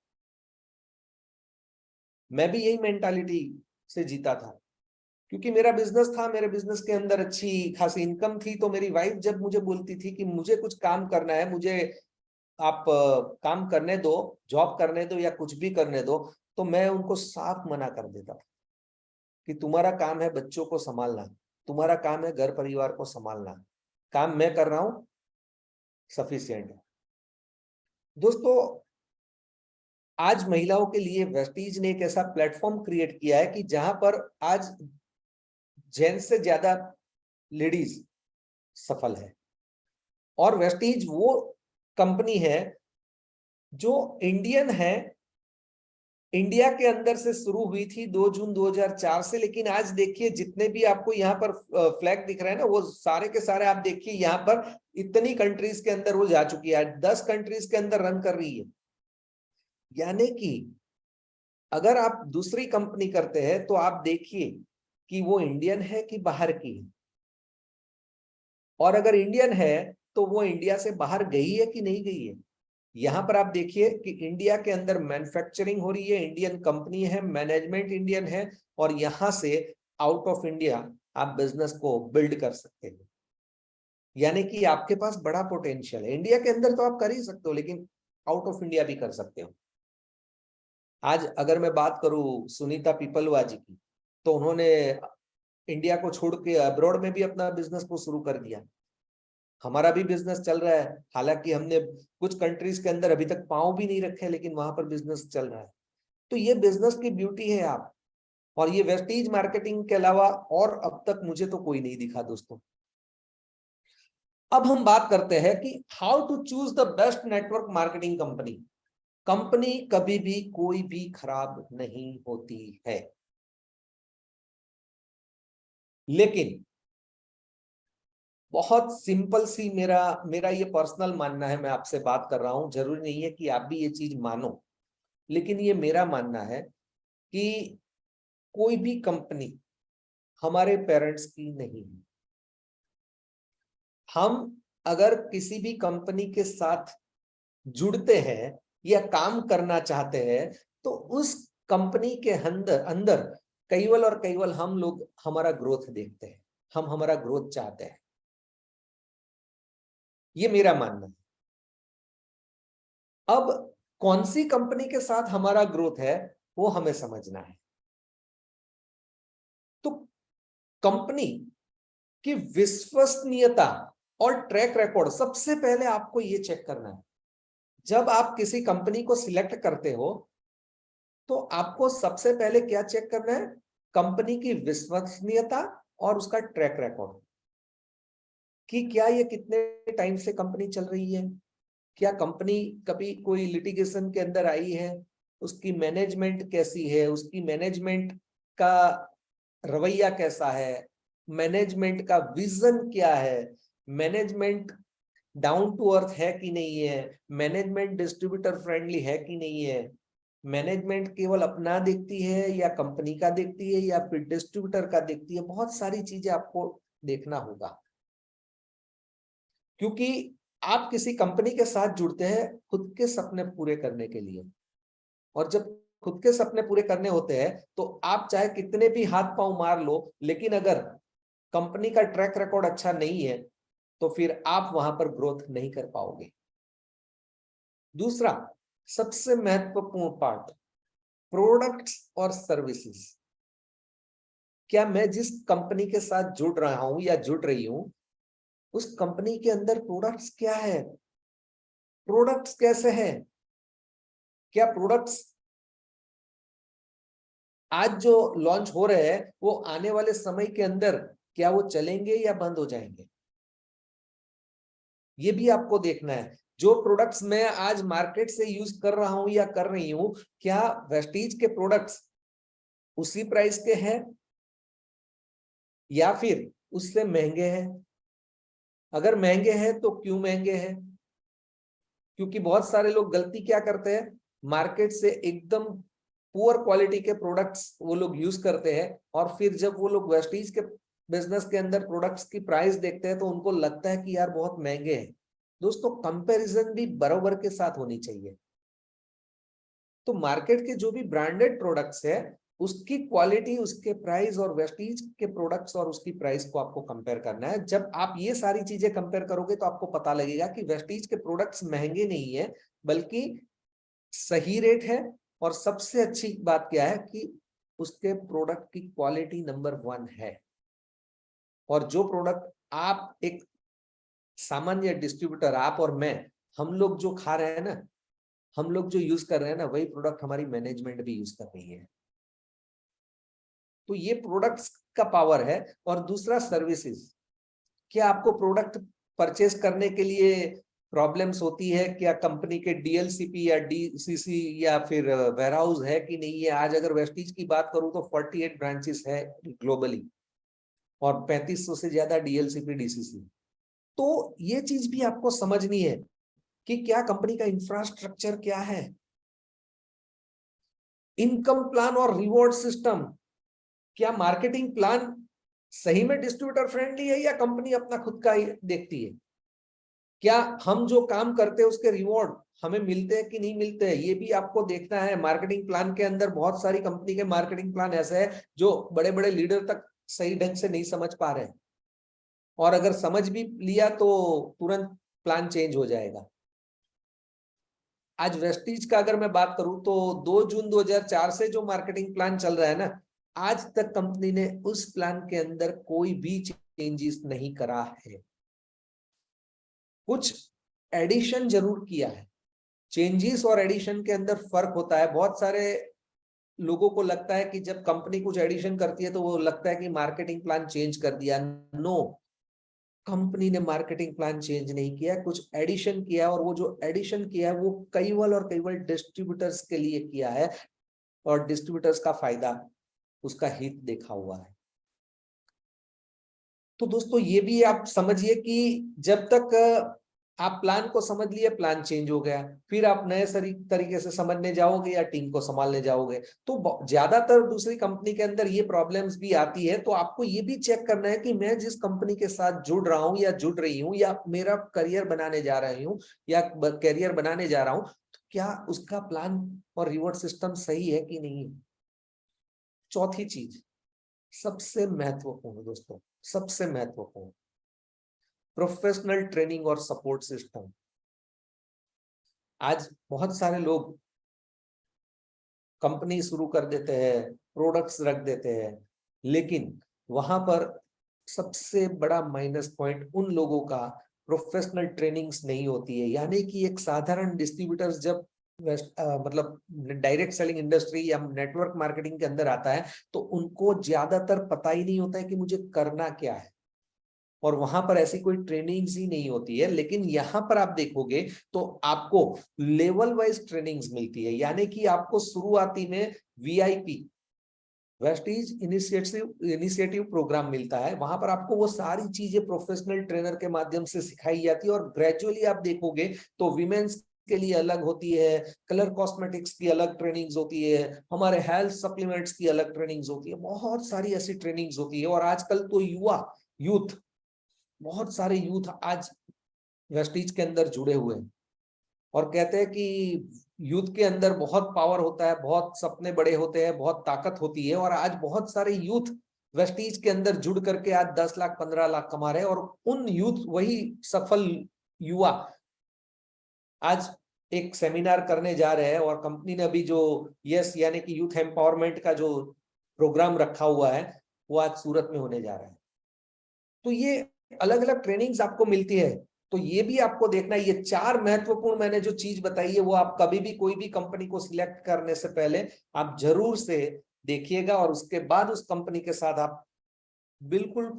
मैं भी यही मेंटालिटी से जीता था क्योंकि मेरा बिजनेस था, मेरे बिजनेस के अंदर अच्छी खासी इनकम थी, तो मेरी वाइफ जब मुझे बोलती थी कि मुझे कुछ काम करना है, मुझे आप काम करने दो, जॉब करने दो या कुछ भी करने दो, तो मैं उनको साफ मना कर देता था कि तुम्हारा काम है बच्चों को संभालना, तुम्हारा काम है घर परिवार को संभालना, काम मैं कर रहा हूं, सफिशिएंट है। दोस्तों, आज महिलाओं के लिए वेस्टीज ने एक ऐसा प्लेटफॉर्म क्रिएट किया है कि जहां पर आज जेंट्स से ज्यादा लेडीज सफल है। और वेस्टीज वो कंपनी है जो इंडियन है, इंडिया के अंदर से शुरू हुई थी 2 जून 2004 से, लेकिन आज देखिए जितने भी आपको यहाँ पर फ्लैग दिख रहे हैं ना, वो सारे के सारे आप देखिए यहाँ पर इतनी कंट्रीज के अंदर वो जा चुकी है, 10 कंट्रीज के अंदर रन कर रही है। यानी कि अगर आप दूसरी कंपनी करते हैं तो आप देखिए कि वो इंडियन है कि बाहर की है, और अगर इंडियन है तो वो इंडिया से बाहर गई है कि नहीं गई है। यहां पर आप देखिए कि इंडिया के अंदर मैन्युफैक्चरिंग हो रही है, इंडियन कंपनी है, मैनेजमेंट इंडियन है, और यहां से आउट ऑफ इंडिया आप बिजनेस को बिल्ड कर सकते हैं। यानी कि आपके पास बड़ा पोटेंशियल है। इंडिया के अंदर तो आप कर ही सकते हो, लेकिन आउट ऑफ इंडिया भी कर सकते हो। आज अगर मैं बात करूं सुनीता पीपलवा जी की, तो उन्होंने इंडिया को छोड़ के अब्रॉड में भी अपना बिजनेस को शुरू कर दिया। हमारा भी बिजनेस चल रहा है, हालांकि हमने कुछ कंट्रीज के अंदर अभी तक पांव भी नहीं रखे, लेकिन वहां पर बिजनेस चल रहा है। तो ये बिजनेस की ब्यूटी है आप, और ये वेस्टीज मार्केटिंग के अलावा और अब तक मुझे तो कोई नहीं दिखा दोस्तों। अब हम बात करते हैं कि how to choose the best network marketing company. Company कभी भी कोई भी खराब नहीं होती है, लेकिन बहुत सिंपल सी मेरा मेरा ये पर्सनल मानना है, मैं आपसे बात कर रहा हूं, जरूरी नहीं है कि आप भी ये चीज मानो, लेकिन ये मेरा मानना है कि कोई भी कंपनी हमारे पेरेंट्स की नहीं है। हम अगर किसी भी कंपनी के साथ जुड़ते हैं या काम करना चाहते हैं, तो उस कंपनी के अंदर अंदर केवल और केवल हम लोग हमारा ग्रोथ देखते हैं, हम हमारा ग्रोथ चाहते हैं। ये मेरा मानना है। अब कौन सी कंपनी के साथ हमारा ग्रोथ है वो हमें समझना है। तो कंपनी की विश्वसनीयता और ट्रैक रिकॉर्ड सबसे पहले आपको ये चेक करना है। जब आप किसी कंपनी को सिलेक्ट करते हो तो आपको सबसे पहले क्या चेक करना है? कंपनी की विश्वसनीयता और उसका ट्रैक रिकॉर्ड, कि क्या ये कितने टाइम से कंपनी चल रही है, क्या कंपनी कभी कोई लिटिगेशन के अंदर आई है, उसकी मैनेजमेंट कैसी है, उसकी मैनेजमेंट का रवैया कैसा है, मैनेजमेंट का विजन क्या है, मैनेजमेंट डाउन टू अर्थ है कि नहीं है, मैनेजमेंट डिस्ट्रीब्यूटर फ्रेंडली है कि नहीं है, मैनेजमेंट केवल अपना देखती है या कंपनी का देखती है या फिर डिस्ट्रीब्यूटर का देखती है। बहुत सारी चीजें आपको देखना होगा, क्योंकि आप किसी कंपनी के साथ जुड़ते हैं खुद के सपने पूरे करने के लिए, और जब खुद के सपने पूरे करने होते हैं तो आप चाहे कितने भी हाथ पांव मार लो, लेकिन अगर कंपनी का ट्रैक रिकॉर्ड अच्छा नहीं है तो फिर आप वहां पर ग्रोथ नहीं कर पाओगे। दूसरा सबसे महत्वपूर्ण पार्ट, प्रोडक्ट्स और सर्विसेज। क्या मैं जिस कंपनी के साथ जुड़ रहा हूं या जुड़ रही हूं, उस कंपनी के अंदर प्रोडक्ट्स क्या है, प्रोडक्ट्स कैसे हैं, क्या प्रोडक्ट्स आज जो लॉन्च हो रहे हैं वो आने वाले समय के अंदर क्या वो चलेंगे या बंद हो जाएंगे, ये भी आपको देखना है। जो प्रोडक्ट्स मैं आज मार्केट से यूज कर रहा हूं या कर रही हूं, क्या वेस्टीज के प्रोडक्ट्स उसी प्राइस के हैं या फिर उससे महंगे हैं? अगर महंगे हैं तो क्यों महंगे हैं? क्योंकि बहुत सारे लोग गलती क्या करते हैं, मार्केट से एकदम पुअर क्वालिटी के प्रोडक्ट्स वो लोग यूज करते हैं, और फिर जब वो लोग वेस्टीज के बिजनेस के अंदर प्रोडक्ट्स की प्राइस देखते हैं तो उनको लगता है कि यार बहुत महंगे हैं। दोस्तों, कंपैरिजन भी बराबर के साथ होनी चाहिए। तो मार्केट के जो भी ब्रांडेड प्रोडक्ट्स है उसकी क्वालिटी, उसके प्राइस और वेस्टीज के प्रोडक्ट्स और उसकी प्राइस को आपको कंपेयर करना है। जब आप ये सारी चीजें कंपेयर करोगे तो आपको पता लगेगा कि वेस्टीज के प्रोडक्ट्स महंगे नहीं है, बल्कि सही रेट है। और सबसे अच्छी बात क्या है कि उसके प्रोडक्ट की क्वालिटी नंबर 1 है। और जो प्रोडक्ट आप एक सामान्य डिस्ट्रीब्यूटर, आप और मैं, हम लोग जो खा रहे हैं ना, हम लोग जो यूज कर रहे हैं ना, वही प्रोडक्ट हमारी मैनेजमेंट भी यूज कर रही है। तो ये प्रोडक्ट्स का पावर है। और दूसरा सर्विसेज, क्या आपको प्रोडक्ट परचेस करने के लिए प्रॉब्लम्स होती है? क्या कंपनी के डीएलसीपी या डीसीसी या फिर वेयरहाउस है कि नहीं है? आज अगर वेस्टीज की बात करूं तो 48 ब्रांचेस है ग्लोबली और 3500 से ज्यादा डीएलसीपी डीसीसी। तो ये चीज भी आपको समझनी है कि क्या कंपनी का इंफ्रास्ट्रक्चर क्या है, इनकम प्लान और रिवॉर्ड सिस्टम, क्या मार्केटिंग प्लान सही में डिस्ट्रीब्यूटर फ्रेंडली है या कंपनी अपना खुद का ही देखती है? क्या हम जो काम करते हैं उसके रिवॉर्ड हमें मिलते हैं कि नहीं मिलते हैं, ये भी आपको देखना है। मार्केटिंग प्लान के अंदर बहुत सारी कंपनी के मार्केटिंग प्लान ऐसे है जो बड़े बड़े लीडर तक सही ढंग से नहीं समझ पा रहे, और अगर समझ भी लिया तो तुरंत प्लान चेंज हो जाएगा। आज वेस्टीज का अगर मैं बात करूं तो 2 जून 2004 से जो मार्केटिंग प्लान चल रहा है ना, आज तक कंपनी ने उस प्लान के अंदर कोई भी चेंजेस नहीं करा है। कुछ एडिशन जरूर किया है। चेंजेस और एडिशन के अंदर फर्क होता है। बहुत सारे लोगों को लगता है कि जब कंपनी कुछ एडिशन करती है तो वो लगता है कि मार्केटिंग प्लान चेंज कर दिया। नो, कंपनी ने मार्केटिंग प्लान चेंज नहीं किया, कुछ एडिशन किया है। और वो जो एडिशन किया है वो केवल और केवल डिस्ट्रीब्यूटर्स के लिए किया है, और डिस्ट्रीब्यूटर्स का फायदा, उसका हित देखा हुआ है। तो दोस्तों ये भी आप समझिए कि जब तक आप प्लान को समझ लिए, प्लान चेंज हो गया, फिर आप नए तरीके से समझने जाओगे या टीम को संभालने जाओगे। तो ज्यादातर दूसरी कंपनी के अंदर ये प्रॉब्लम्स भी आती है। तो आपको ये भी चेक करना है कि मैं जिस कंपनी के साथ जुड़ रहा हूं या जुड़ रही हूं या मेरा करियर बनाने जा रही हूँ या करियर बनाने जा रहा हूं, तो क्या उसका प्लान और रिवॉर्ड सिस्टम सही है कि नहीं है। चौथी चीज, सबसे महत्वपूर्ण दोस्तों, सबसे महत्वपूर्ण, प्रोफेशनल ट्रेनिंग और सपोर्ट सिस्टम। आज बहुत सारे लोग कंपनी शुरू कर देते हैं, प्रोडक्ट्स रख देते हैं, लेकिन वहां पर सबसे बड़ा माइनस पॉइंट उन लोगों का प्रोफेशनल ट्रेनिंग्स नहीं होती है। यानी कि एक साधारण डिस्ट्रीब्यूटर्स जब मतलब डायरेक्ट सेलिंग इंडस्ट्री या नेटवर्क मार्केटिंग के अंदर आता है तो उनको ज्यादातर पता ही नहीं होता है कि मुझे करना क्या है, और वहां पर ऐसी कोई ट्रेनिंग्स ही नहीं होती है। लेकिन यहाँ पर आप देखोगे तो आपको लेवल वाइज ट्रेनिंग्स मिलती है। यानी कि आपको शुरुआती में वीआईपी, वेस्टीज इनिशिएटिव प्रोग्राम मिलता है। वहां पर आपको वो सारी चीजें प्रोफेशनल ट्रेनर के माध्यम से सिखाई जाती है। और ग्रेजुअली आप देखोगे तो विमेन्स के लिए अलग होती है, कलर कॉस्मेटिक्स की अलग ट्रेनिंग्स होती है, हमारे हेल्थ सप्लीमेंट्स की अलग ट्रेनिंग्स होती है, बहुत सारी ऐसी ट्रेनिंग्स होती है। और आजकल तो यूथ, बहुत सारे यूथ आज वेस्टीज के अंदर जुड़े हुए हैं और कहते हैं कि यूथ के अंदर बहुत पावर होता है, बहुत सपने बड़े होते हैं, बहुत ताकत होती है। और आज बहुत सारे यूथ वेस्टीज के अंदर जुड़ करके आज 10 लाख 15 लाख कमा रहे हैं। और उन यूथ, वही सफल युवा आज एक सेमिनार करने जा रहे हैं। और कंपनी ने अभी जो यस यानी कि यूथ एम्पावरमेंट का जो प्रोग्राम रखा हुआ है वो आज सूरत में होने जा रहा है। तो ये अलग अलग ट्रेनिंग्स आपको मिलती है। तो ये भी आपको देखना है। ये 4 महत्वपूर्ण मैंने जो चीज बताई है वो आप कभी भी कोई भी कंपनी को सिलेक्ट करने से पहले आप जरूर से देखिएगा, और उसके बाद उस कंपनी के साथ आप बिल्कुल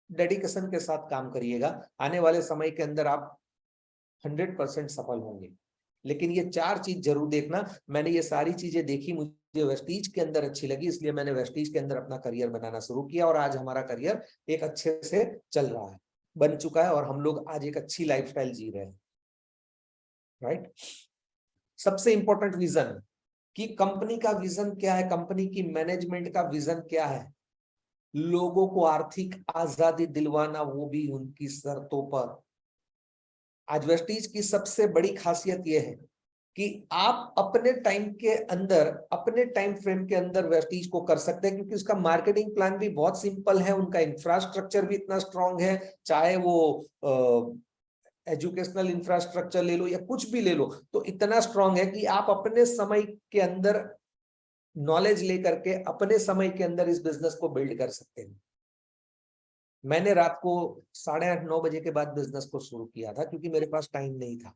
डेडिकेशन के साथ काम करिएगा। आने वाले समय के अंदर आप 100% सफल होंगे। लेकिन ये 4 चीज जरूर देखना। मैंने ये सारी चीजें देखी, मुझे वेस्टीज के अंदर अच्छी लगी, इसलिए मैंने वेस्टीज के अंदर अपना करियर बनाना शुरू किया। और आज हमारा करियर एक अच्छे से चल रहा है, बन चुका है, और हम लोग आज एक अच्छी लाइफस्टाइल जी रहे हैं। राइट। सबसे इंपॉर्टेंट विजन, कि कंपनी का विजन क्या है, कंपनी की मैनेजमेंट का विजन क्या है। लोगों को आर्थिक आजादी दिलवाना, वो भी उनकी शर्तों पर। आज वेस्टीज की सबसे बड़ी खासियत यह है कि आप अपने टाइम के अंदर, अपने टाइम फ्रेम के अंदर वेस्टीज को कर सकते हैं, क्योंकि उसका मार्केटिंग प्लान भी बहुत सिंपल है, उनका इंफ्रास्ट्रक्चर भी इतना स्ट्रांग है, चाहे वो एजुकेशनल इंफ्रास्ट्रक्चर ले लो या कुछ भी ले लो, तो इतना स्ट्रांग है कि आप अपने समय के अंदर नॉलेज लेकर के अपने समय के अंदर इस बिजनेस को बिल्ड कर सकते हैं। मैंने रात को 8:30-9 बजे के बाद बिजनेस को शुरू किया था, क्योंकि मेरे पास टाइम नहीं था,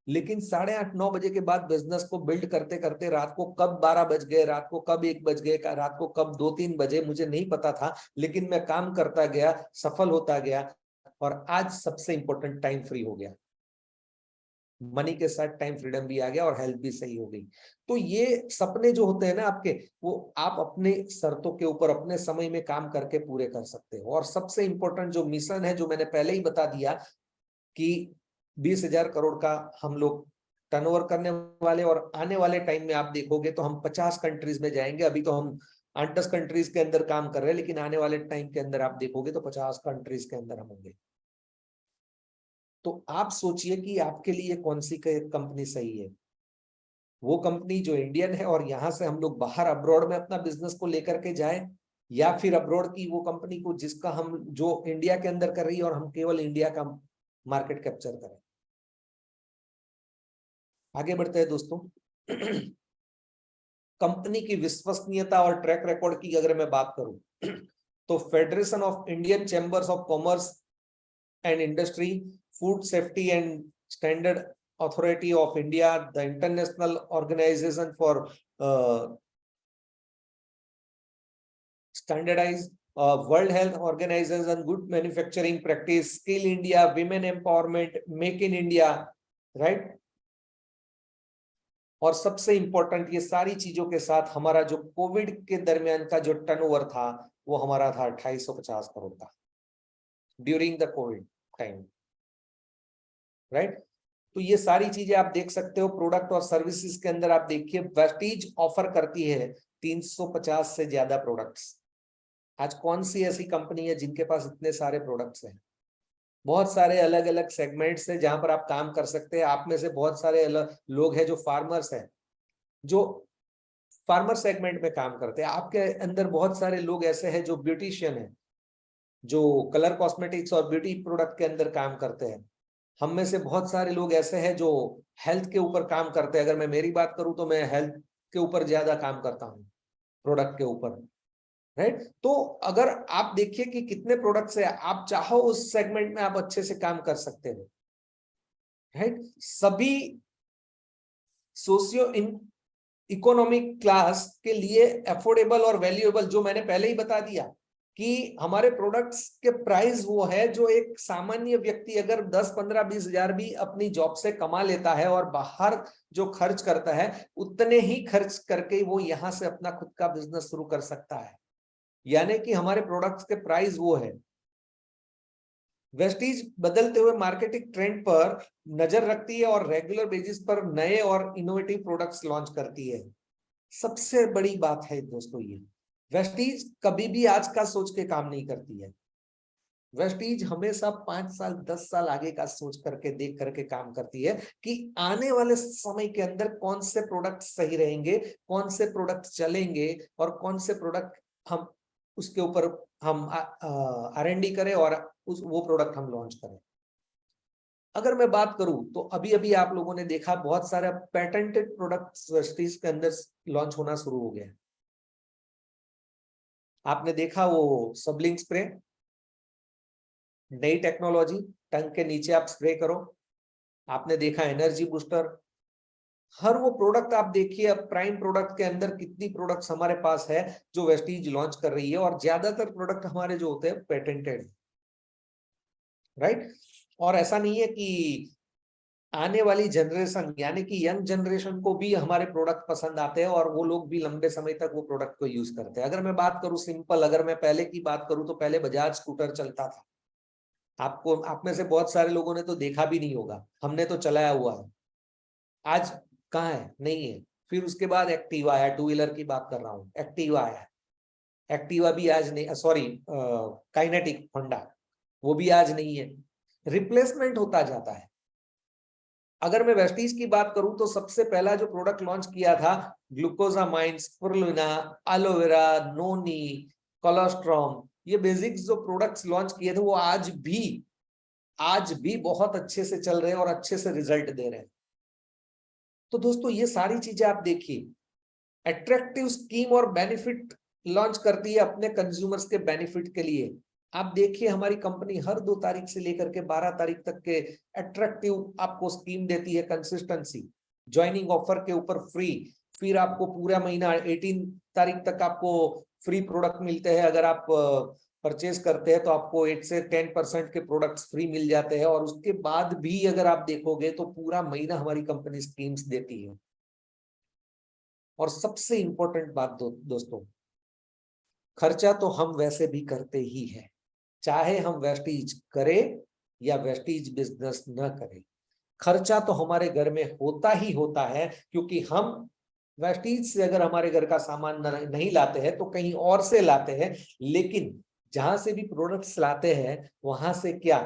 लेकिन 8:30-9 बजे के बाद बिजनेस को बिल्ड करते करते रात को कब 12 बज गए, रात को कब 1 बज गए, रात को कब 2-3 बजे, मुझे नहीं पता था, लेकिन मैं काम करता गया, सफल होता गया, और आज सबसे इंपॉर्टेंट टाइम फ्री हो गया, मनी के साथ टाइम फ्रीडम भी आ गया और हेल्थ भी सही हो गई। तो ये सपने जो होते हैं ना आपके, वो आप अपने शर्तों के ऊपर अपने समय में काम करके पूरे कर सकते हो। और सबसे इंपॉर्टेंट जो मिशन है, जो मैंने पहले ही बता दिया कि 20,000 करोड़ का हम लोग टर्नओवर करने वाले, और आने वाले टाइम में आप देखोगे तो हम 50 कंट्रीज में जाएंगे। अभी तो हम 8-10 कंट्रीज के अंदर काम कर रहे हैं, लेकिन आने वाले टाइम के अंदर आप देखोगे तो 50 कंट्रीज के अंदर हम होंगे। तो आप सोचिए कि आपके लिए कौन सी कंपनी सही है। वो कंपनी जो इंडियन है और यहां से हम लोग बाहर अब्रॉड में अपना बिजनेस को लेकर के जाए, या फिर अब्रॉड की वो कंपनी को जिसका हम, जो इंडिया के अंदर कर रही है और हम केवल इंडिया का मार्केट कैप्चर करें। आगे बढ़ते हैं दोस्तों। कंपनी की विश्वसनीयता और ट्रैक रिकॉर्ड की अगर मैं बात करूं, तो federation of Indian chambers of commerce and industry, food safety and standard authority of India, the international organization for standardize, world health organization, good manufacturing practice, skill India, women empowerment, make in India, right. और सबसे इंपॉर्टेंट, ये सारी चीजों के साथ हमारा जो कोविड के दरमियान का जो टर्नओवर था, वो हमारा था 2850 करोड़ का during the Covid time, right. तो ये सारी चीजें आप देख सकते हो। प्रोडक्ट और सर्विसेज के अंदर आप देखिए, वेस्टीज ऑफर करती है 350 से ज्यादा प्रोडक्ट्स। आज कौन सी ऐसी कंपनी है जिनके पास इतने सारे प्रोडक्ट्स हैं। बहुत सारे अलग अलग सेगमेंट्स हैं जहां पर आप काम कर सकते हैं। आप में से बहुत सारे अलग लोग हैं जो फार्मर्स हैं, जो फार्मर सेगमेंट में काम करते हैं। आपके अंदर बहुत सारे लोग ऐसे हैं जो ब्यूटिशियन हैं, जो कलर कॉस्मेटिक्स और ब्यूटी प्रोडक्ट के अंदर काम करते हैं। हम में से बहुत सारे लोग ऐसे हैं जो हेल्थ के ऊपर काम करते हैं। अगर मैं मेरी बात करूं तो मैं हेल्थ के ऊपर ज्यादा काम करता हूं, प्रोडक्ट के ऊपर, राइट। तो अगर आप देखिए कि कितने प्रोडक्ट्स है, आप चाहो उस सेगमेंट में आप अच्छे से काम कर सकते हो, राइट। सभी सोशियो इकोनॉमिक क्लास के लिए अफोर्डेबल और वैल्यूएबल, जो मैंने पहले ही बता दिया कि हमारे प्रोडक्ट्स के प्राइस वो है जो एक सामान्य व्यक्ति अगर 10-15-20 हजार भी अपनी जॉब से कमा लेता है और बाहर जो खर्च करता है, उतने ही खर्च करके वो यहां से अपना खुद का बिजनेस शुरू कर सकता है। यानी कि हमारे प्रोडक्ट्स के प्राइस वो है। वेस्टीज बदलते हुए मार्केटिंग ट्रेंड पर नजर रखती है और रेगुलर बेसिस पर नए और इनोवेटिव प्रोडक्ट्स लॉन्च करती है। सबसे बड़ी बात है दोस्तों, ये वेस्टीज कभी भी आज का सोच के काम नहीं करती है। वेस्टीज हमेशा 5 साल 10 साल आगे का सोच करके देख करके काम करती है कि आने वाले समय के अंदर कौन से प्रोडक्ट सही रहेंगे, कौन से प्रोडक्ट चलेंगे, और कौन से प्रोडक्ट हम उसके ऊपर हम R&D करें और वो प्रोडक्ट हम लॉन्च करें। अगर मैं बात करूं तो अभी अभी आप लोगों ने देखा बहुत सारा पेटेंटेड प्रोडक्ट्स वेस्टीज के अंदर लॉन्च होना शुरू हो गया। आपने देखा वो सबलिंग स्प्रे, नई टेक्नोलॉजी, टंग के नीचे आप स्प्रे करो। आपने देखा एनर्जी बूस्टर। हर वो प्रोडक्ट आप देखिए, अब प्राइम प्रोडक्ट के अंदर कितनी प्रोडक्ट्स हमारे पास है जो वेस्टीज लॉन्च कर रही है, और ज्यादातर प्रोडक्ट हमारे जो होते हैं पेटेंटेड, राइट। और ऐसा नहीं है कि आने वाली जनरेशन यानी कि यंग जनरेशन को भी हमारे प्रोडक्ट पसंद आते हैं और वो लोग भी लंबे समय तक वो प्रोडक्ट को यूज करते हैं। अगर मैं बात करूं सिंपल, अगर मैं पहले की बात करूं तो पहले बजाज स्कूटर चलता था। आपको, आप में से बहुत सारे लोगों ने तो देखा भी नहीं होगा, हमने तो चलाया हुआ है। आज कहाँ है? नहीं है। फिर उसके बाद एक्टिवा आया, 2 व्हीलर की बात कर रहा हूँ, एक्टिवा आया। एक्टिवा भी आज नहीं, सॉरी काइनेटिक होंडा, वो भी आज नहीं है। रिप्लेसमेंट होता जाता है। अगर मैं वेस्टीज की बात करूं तो सबसे पहला जो प्रोडक्ट लॉन्च किया था ग्लूकोजामाइन, स्पिरुलिना, एलोवेरा, नोनी, कोलोस्ट्रॉम, ये बेसिक्स जो प्रोडक्ट्स लॉन्च किए थे वो आज भी बहुत अच्छे से चल रहे हैं और अच्छे से रिजल्ट दे रहे हैं। तो दोस्तों ये सारी चीजें आप देखिए, अट्रैक्टिव स्कीम और बेनिफिट लॉन्च करती है अपने कंज्यूमर्स के बेनिफिट के लिए। आप देखिए हमारी कंपनी हर 2 तारीख से लेकर के 12 तारीख तक के अट्रैक्टिव आपको स्कीम देती है, कंसिस्टेंसी, ज्वाइनिंग ऑफर के ऊपर फ्री, फिर आपको पूरा महीना 18 तारीख तक आपको फ्री प्रोडक्ट मिलते हैं। अगर आप परचेज करते हैं तो आपको 8 से 10% के प्रोडक्ट्स फ्री मिल जाते हैं, और उसके बाद भी अगर आप देखोगे तो पूरा महीना हमारी कंपनी स्कीम्स देती है। और सबसे इंपॉर्टेंट बात दोस्तों, खर्चा तो हम वैसे भी करते ही है, चाहे हम वेस्टीज करें या वेस्टीज बिजनेस न करें, खर्चा तो हमारे घर में होता ही होता है, क्योंकि हम वेस्टीज से अगर हमारे घर का सामान नहीं लाते हैं तो कहीं और से लाते हैं। लेकिन जहां से भी प्रोडक्ट्स लाते हैं वहां से क्या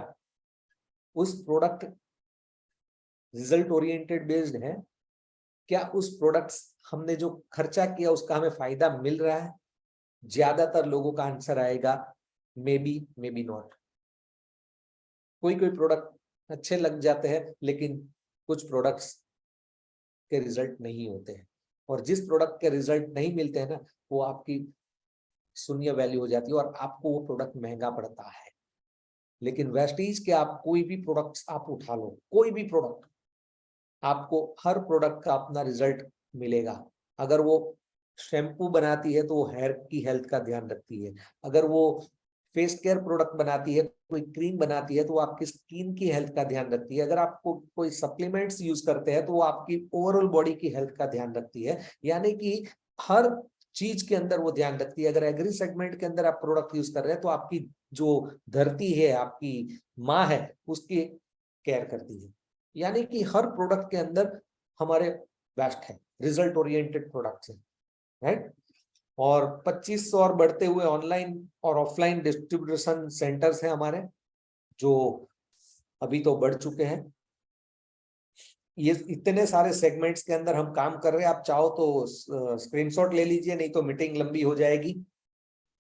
उस प्रोडक्ट रिजल्ट ओरिएंटेड बेस्ड है, क्या उस प्रोडक्ट्स हमने जो खर्चा किया उसका हमें फायदा मिल रहा है? ज्यादातर लोगों का आंसर आएगा मे बी नॉट। कोई प्रोडक्ट अच्छे लग जाते हैं लेकिन कुछ प्रोडक्ट्स के रिजल्ट नहीं होते हैं, और जिस प्रोडक्ट के रिजल्ट नहीं मिलते हैं ना, वो आपकी शून्य वैल्यू हो जाती है और आपको वो प्रोडक्ट महंगा पड़ता है। लेकिन वेस्टीज के आप कोई भी प्रोडक्ट्स आप उठा लो, कोई भी प्रोडक्ट, आपको हर प्रोडक्ट का अपना रिजल्ट मिलेगा। अगर वो शैम्पू बनाती है तो वो हेयर की हेल्थ का ध्यान रखती है, अगर वो फेस केयर प्रोडक्ट बनाती है, कोई क्रीम बनाती है तो वो आपकी स्किन की हेल्थ का ध्यान रखती है, अगर आपको कोई सप्लीमेंट्स यूज करते हैं तो वो आपकी ओवरऑल बॉडी की हेल्थ का ध्यान रखती है। यानी कि हर चीज के अंदर वो ध्यान रखती है। अगर एग्री सेगमेंट के अंदर आप प्रोडक्ट यूज कर रहे हैं तो आपकी जो धरती है, आपकी माँ है, उसकी केयर करती है। यानी कि हर प्रोडक्ट के अंदर हमारे बेस्ट है, रिजल्ट ओरिएंटेड प्रोडक्ट्स है, राइट। और 2500 और बढ़ते हुए ऑनलाइन और ऑफलाइन डिस्ट्रीब्यूशन सेंटर्स हैं हमारे, जो अभी तो बढ़ चुके हैं। ये इतने सारे सेगमेंट्स के अंदर हम काम कर रहे हैं, आप चाहो तो स्क्रीनशॉट ले लीजिए, नहीं तो मीटिंग लंबी हो जाएगी,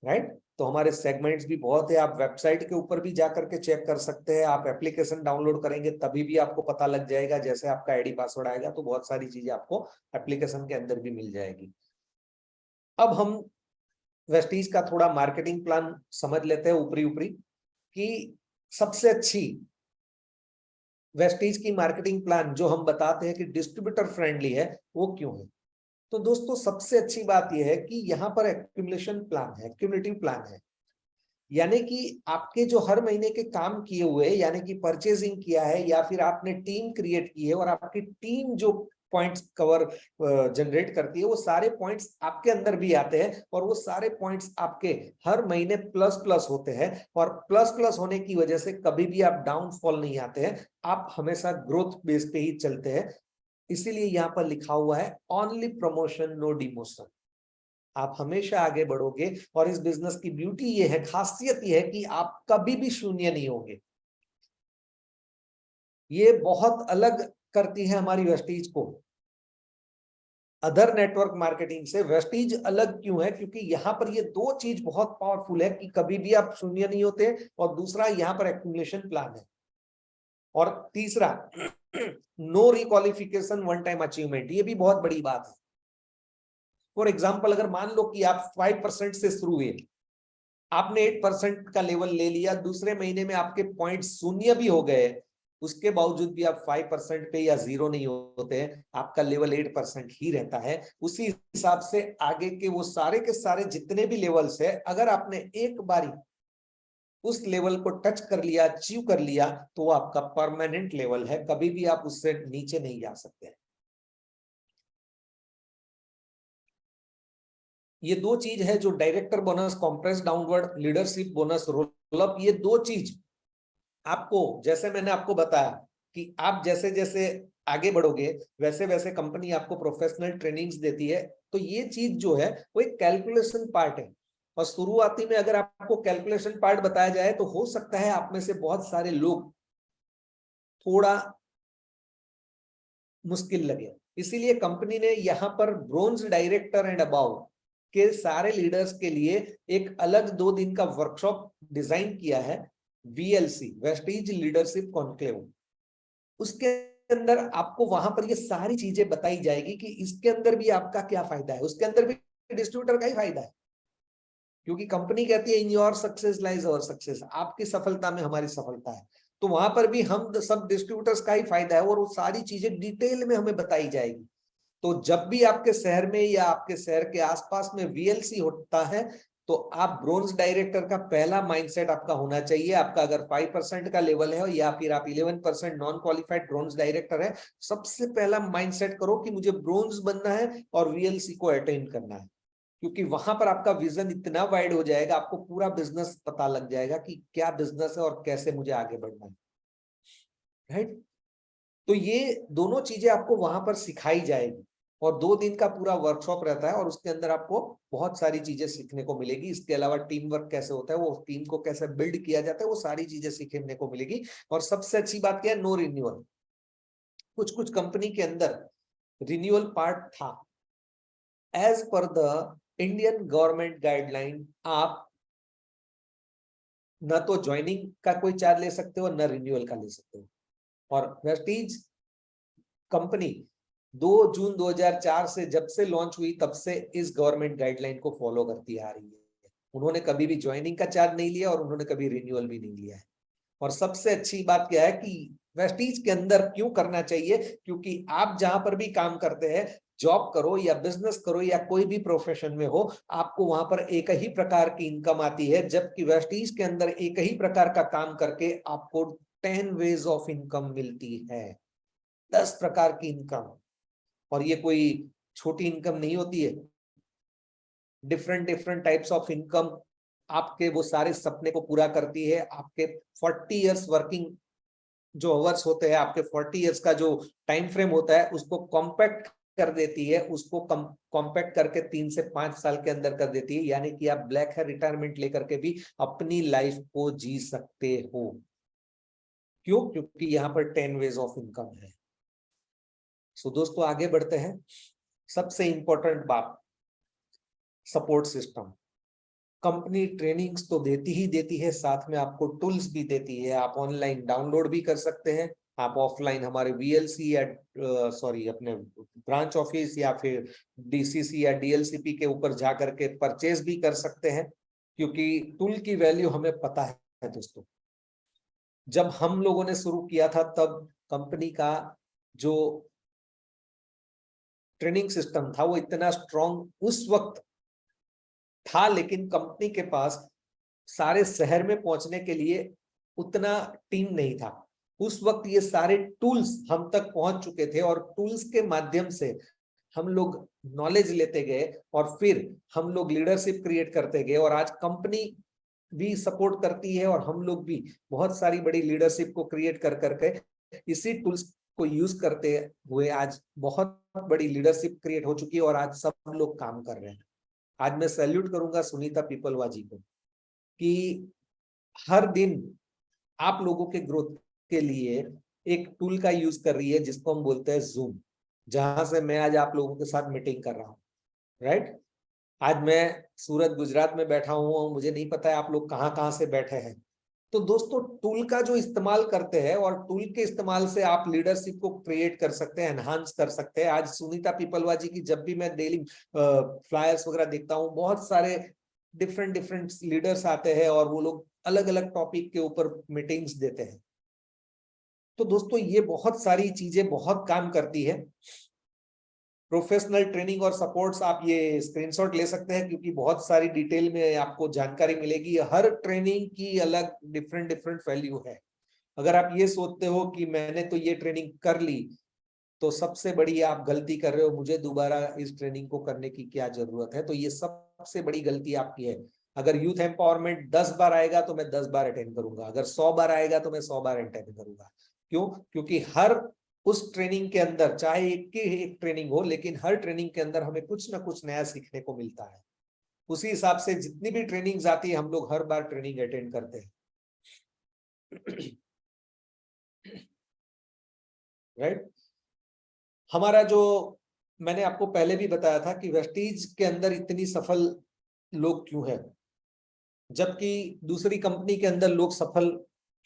राइट। तो हमारे सेगमेंट्स भी बहुत है, आप वेबसाइट के ऊपर भी जाकर के चेक कर सकते हैं, आप एप्लीकेशन डाउनलोड करेंगे तभी भी आपको पता लग जाएगा, जैसे आपका आईडी पासवर्ड आएगा तो बहुत सारी चीजें आपको एप्लीकेशन के अंदर भी मिल जाएगी। अब हम वेस्टीज का थोड़ा मार्केटिंग प्लान समझ लेते हैं ऊपरी ऊपरी, कि सबसे अच्छी वेस्टीज की मार्केटिंग प्लान जो हम बताते हैं कि डिस्ट्रीब्यूटर फ्रेंडली है, वो क्यों है। तो दोस्तों सबसे अच्छी बात यह है कि यहाँ पर एक्यूमुलेशन प्लान है, एक्यूमुलेटिव प्लान है। यानी कि आपके जो हर महीने के काम किए हुए, यानी कि परचेजिंग किया है या फिर आपने टीम क्रिएट की है और आपकी टीम जो पॉइंट्स कवर जनरेट करती है, वो सारे पॉइंट्स आपके अंदर भी आते हैं और वो सारे पॉइंट्स आपके हर महीने प्लस प्लस होते हैं। और प्लस प्लस होने की वजह से कभी भी आप डाउनफॉल नहीं आते हैं, आप हमेशा ग्रोथ बेस पे ही चलते हैं। इसीलिए यहाँ पर लिखा हुआ है ओनली प्रमोशन नो डिमोशन। आप हमेशा आगे बढ़ोगे, और इस बिजनेस की ब्यूटी ये है, खासियत ये है कि आप कभी भी शून्य नहीं होंगे। ये बहुत अलग करती है हमारी वेस्टीज को अदर नेटवर्क मार्केटिंग से। वेस्टीज अलग क्यों है? क्योंकि यहाँ पर ये दो चीज बहुत पावरफुल है कि कभी भी आप शून्य नहीं होते, और दूसरा यहाँ पर एक्यूमुलेशन प्लान है, और तीसरा नो रिक्वालिफिकेशन वन टाइम अचीवमेंट। ये भी बहुत बड़ी बात है। फॉर एग्जाम्पल, अगर मान लो कि आप 5% से शुरू हुए, आपने 8% का लेवल ले लिया, दूसरे महीने में आपके पॉइंट शून्य भी हो गए, उसके बावजूद भी आप 5% पे या 0 नहीं होते हैं, आपका लेवल 8% ही रहता है। उसी हिसाब से आगे के वो सारे के सारे जितने भी लेवल्स है, अगर आपने एक बारी उस लेवल को टच कर लिया, अचीव कर लिया, तो वो आपका परमानेंट लेवल है, कभी भी आप उससे नीचे नहीं जा सकते। ये दो चीज है जो director bonus, compress downward, leadership bonus, roll up, ये दो चीज आपको, जैसे मैंने आपको बताया कि आप जैसे जैसे आगे बढ़ोगे वैसे वैसे कंपनी आपको प्रोफेशनल ट्रेनिंग्स देती है। तो ये चीज जो है वो एक कैलकुलेशन पार्ट है, और शुरुआती में अगर आपको कैलकुलेशन पार्ट बताया जाए तो हो सकता है आप में से बहुत सारे लोग थोड़ा मुश्किल लगे। इसीलिए कंपनी ने यहाँ पर ब्रोंज डायरेक्टर एंड अबाव के सारे लीडर्स के लिए एक अलग 2 दिन का वर्कशॉप डिजाइन किया है, VLC वेस्टीज लीडरशिप कॉन्क्लेव। उसके अंदर आपको वहां पर ये सारी चीजें बताई जाएगी कि इसके अंदर भी आपका क्या फायदा है, उसके अंदर भी डिस्ट्रीब्यूटर का ही फायदा है, क्योंकि कंपनी कहती है in your success lies our success, आपकी सफलता में हमारी सफलता है। तो वहां पर भी हम सब डिस्ट्रीब्यूटर्स का ही फायदा है और वो सारी चीजें डिटेल में हमें बताई जाएगी। तो जब भी आपके शहर में या आपके शहर के आसपास में VLC होता है, तो आप ब्रोंज डायरेक्टर का पहला माइंडसेट आपका होना चाहिए। आपका अगर 5% का लेवल है या फिर आप 11% नॉन क्वालिफाइड ब्रोंज डायरेक्टर है, सबसे पहला माइंडसेट करो कि मुझे ब्रोंज बनना है और VLC को अटेंड करना है, क्योंकि वहां पर आपका विजन इतना वाइड हो जाएगा, आपको पूरा बिजनेस पता लग जाएगा कि क्या बिजनेस है और कैसे मुझे आगे बढ़ना है, राइट। तो ये दोनों चीजें आपको वहां पर सिखाई जाएगी और 2 दिन का पूरा वर्कशॉप रहता है और उसके अंदर आपको बहुत सारी चीजें सीखने को मिलेगी। इसके अलावा टीम वर्क कैसे होता है, वो टीम को कैसे बिल्ड किया जाता है, वो सारी चीजें सीखने को मिलेगी। और सबसे अच्छी बात क्या है, नो रिन्यूअल। कुछ कुछ कंपनी के अंदर रिन्यूअल पार्ट था। As per the Indian government guideline आप न तो ज्वाइनिंग का कोई चार्ज ले सकते हो, न रिन्यूअल का ले सकते हो। और वेस्टीज कंपनी 2 जून 2004 से जब से लॉन्च हुई तब से इस गवर्नमेंट गाइडलाइन को फॉलो करती आ रही है। उन्होंने कभी भी ज्वाइनिंग का चार्ज नहीं लिया और उन्होंने कभी रिन्यूअल भी नहीं लिया है। और सबसे अच्छी बात क्या है कि वेस्टीज के अंदर क्यों करना चाहिए, क्योंकि आप जहां पर भी काम करते हैं, जॉब करो या बिजनेस करो या कोई भी प्रोफेशन में हो, आपको वहां पर एक ही प्रकार की इनकम आती है, जबकि वेस्टीज के अंदर एक ही प्रकार का काम करके आपको 10 वेज ऑफ इनकम मिलती है, 10 प्रकार की इनकम। और ये कोई छोटी इनकम नहीं होती है। Different different types of income आपके वो सारे सपने को पूरा करती है। आपके 40 इयर्स वर्किंग जो अवर्स होते हैं, आपके 40 इयर्स का जो टाइम फ्रेम होता है, उसको कॉम्पैक्ट कर देती है, उसको कॉम्पैक्ट करके 3 से 5 साल के अंदर कर देती है। यानी कि आप ब्लैक है रिटायरमेंट लेकर के भी अपनी लाइफ को जी सकते हो। क्यों? क्योंकि यहाँ पर 10 वेज ऑफ इनकम है। सो दोस्तों आगे बढ़ते हैं। सबसे इंपॉर्टेंट बात, सपोर्ट सिस्टम। कंपनी ट्रेनिंग्स तो देती ही देती है, साथ में आपको टूल्स भी देती है। आप ऑनलाइन डाउनलोड भी कर सकते हैं, आप ऑफलाइन हमारे VLC या अपने ब्रांच ऑफिस या फिर DCC या DLCP के ऊपर जा करके परचेज भी कर सकते हैं, क्योंकि टूल की वैल्यू हमें पता है दोस्तों। जब हम लोगों ने शुरू किया था तब कंपनी का जो ट्रेनिंग सिस्टम था वो इतना स्ट्रॉन्ग उस वक्त था, लेकिन कंपनी के पास सारे शहर में पहुंचने के लिए उतना टीम नहीं था। उस वक्त ये सारे टूल्स हम तक पहुंच चुके थे और टूल्स के माध्यम से हम लोग नॉलेज लेते गए और फिर हम लोग लीडरशिप क्रिएट करते गए और आज कंपनी भी सपोर्ट करती है और हम लोग भी बहुत सारी बड़ी लीडरशिप को क्रिएट कर करके इसी टूल्स को यूज करते हुए आज बहुत बड़ी लीडरशिप क्रिएट हो चुकी है और आज सब लोग काम कर रहे हैं। आज मैं सैल्यूट करूंगा सुनीता पीपलवा जी को कि हर दिन आप लोगों के ग्रोथ के लिए एक टूल का यूज कर रही है जिसको हम बोलते हैं जूम, जहां से मैं आज आप लोगों के साथ मीटिंग कर रहा हूँ, राइट। आज मैं सूरत गुजरात में बैठा हूँ और मुझे नहीं पता है आप लोग कहाँ कहाँ से बैठे हैं। तो दोस्तों टूल का जो इस्तेमाल करते हैं और टूल के इस्तेमाल से आप लीडरशिप को क्रिएट कर सकते हैं, एनहांस कर सकते हैं। आज सुनीता पीपलवा जी की जब भी मैं डेली फ्लायर्स वगैरह देखता हूँ, बहुत सारे डिफरेंट डिफरेंट लीडर्स आते हैं और वो लोग अलग अलग टॉपिक के ऊपर मीटिंग्स देते हैं। तो दोस्तों ये बहुत सारी चीजें बहुत काम करती है। प्रोफेशनल ट्रेनिंग और सपोर्ट्स आप ये स्क्रीनशॉट ले सकते हैं, क्योंकि बहुत सारी डिटेल में आपको जानकारी मिलेगी। हर ट्रेनिंग की अलग डिफरेंट डिफरेंट वैल्यू है। अगर आप ये सोचते हो कि मैंने तो ये ट्रेनिंग कर ली, तो सबसे बड़ी आप गलती कर रहे हो। मुझे दोबारा इस ट्रेनिंग को करने की क्या जरूरत है? तो ये सबसे बड़ी गलती आपकी है। अगर यूथ एम्पावरमेंट 10 बार आएगा तो मैं 10 बार अटेंड करूंगा, अगर 100 बार आएगा तो मैं 100 बार अटेंड करूंगा। क्यों? क्योंकि हर उस ट्रेनिंग के अंदर, चाहे एक की एक ट्रेनिंग हो, लेकिन हर ट्रेनिंग के अंदर हमें कुछ ना कुछ नया सीखने को मिलता है। उसी हिसाब से जितनी भी ट्रेनिंग्स आती है हम लोग हर बार ट्रेनिंग अटेंड करते हैं, राइट। हमारा जो मैंने आपको पहले भी बताया था कि वेस्टीज के अंदर इतनी सफल लोग क्यों है, जबकि दूसरी कंपनी के अंदर लोग सफल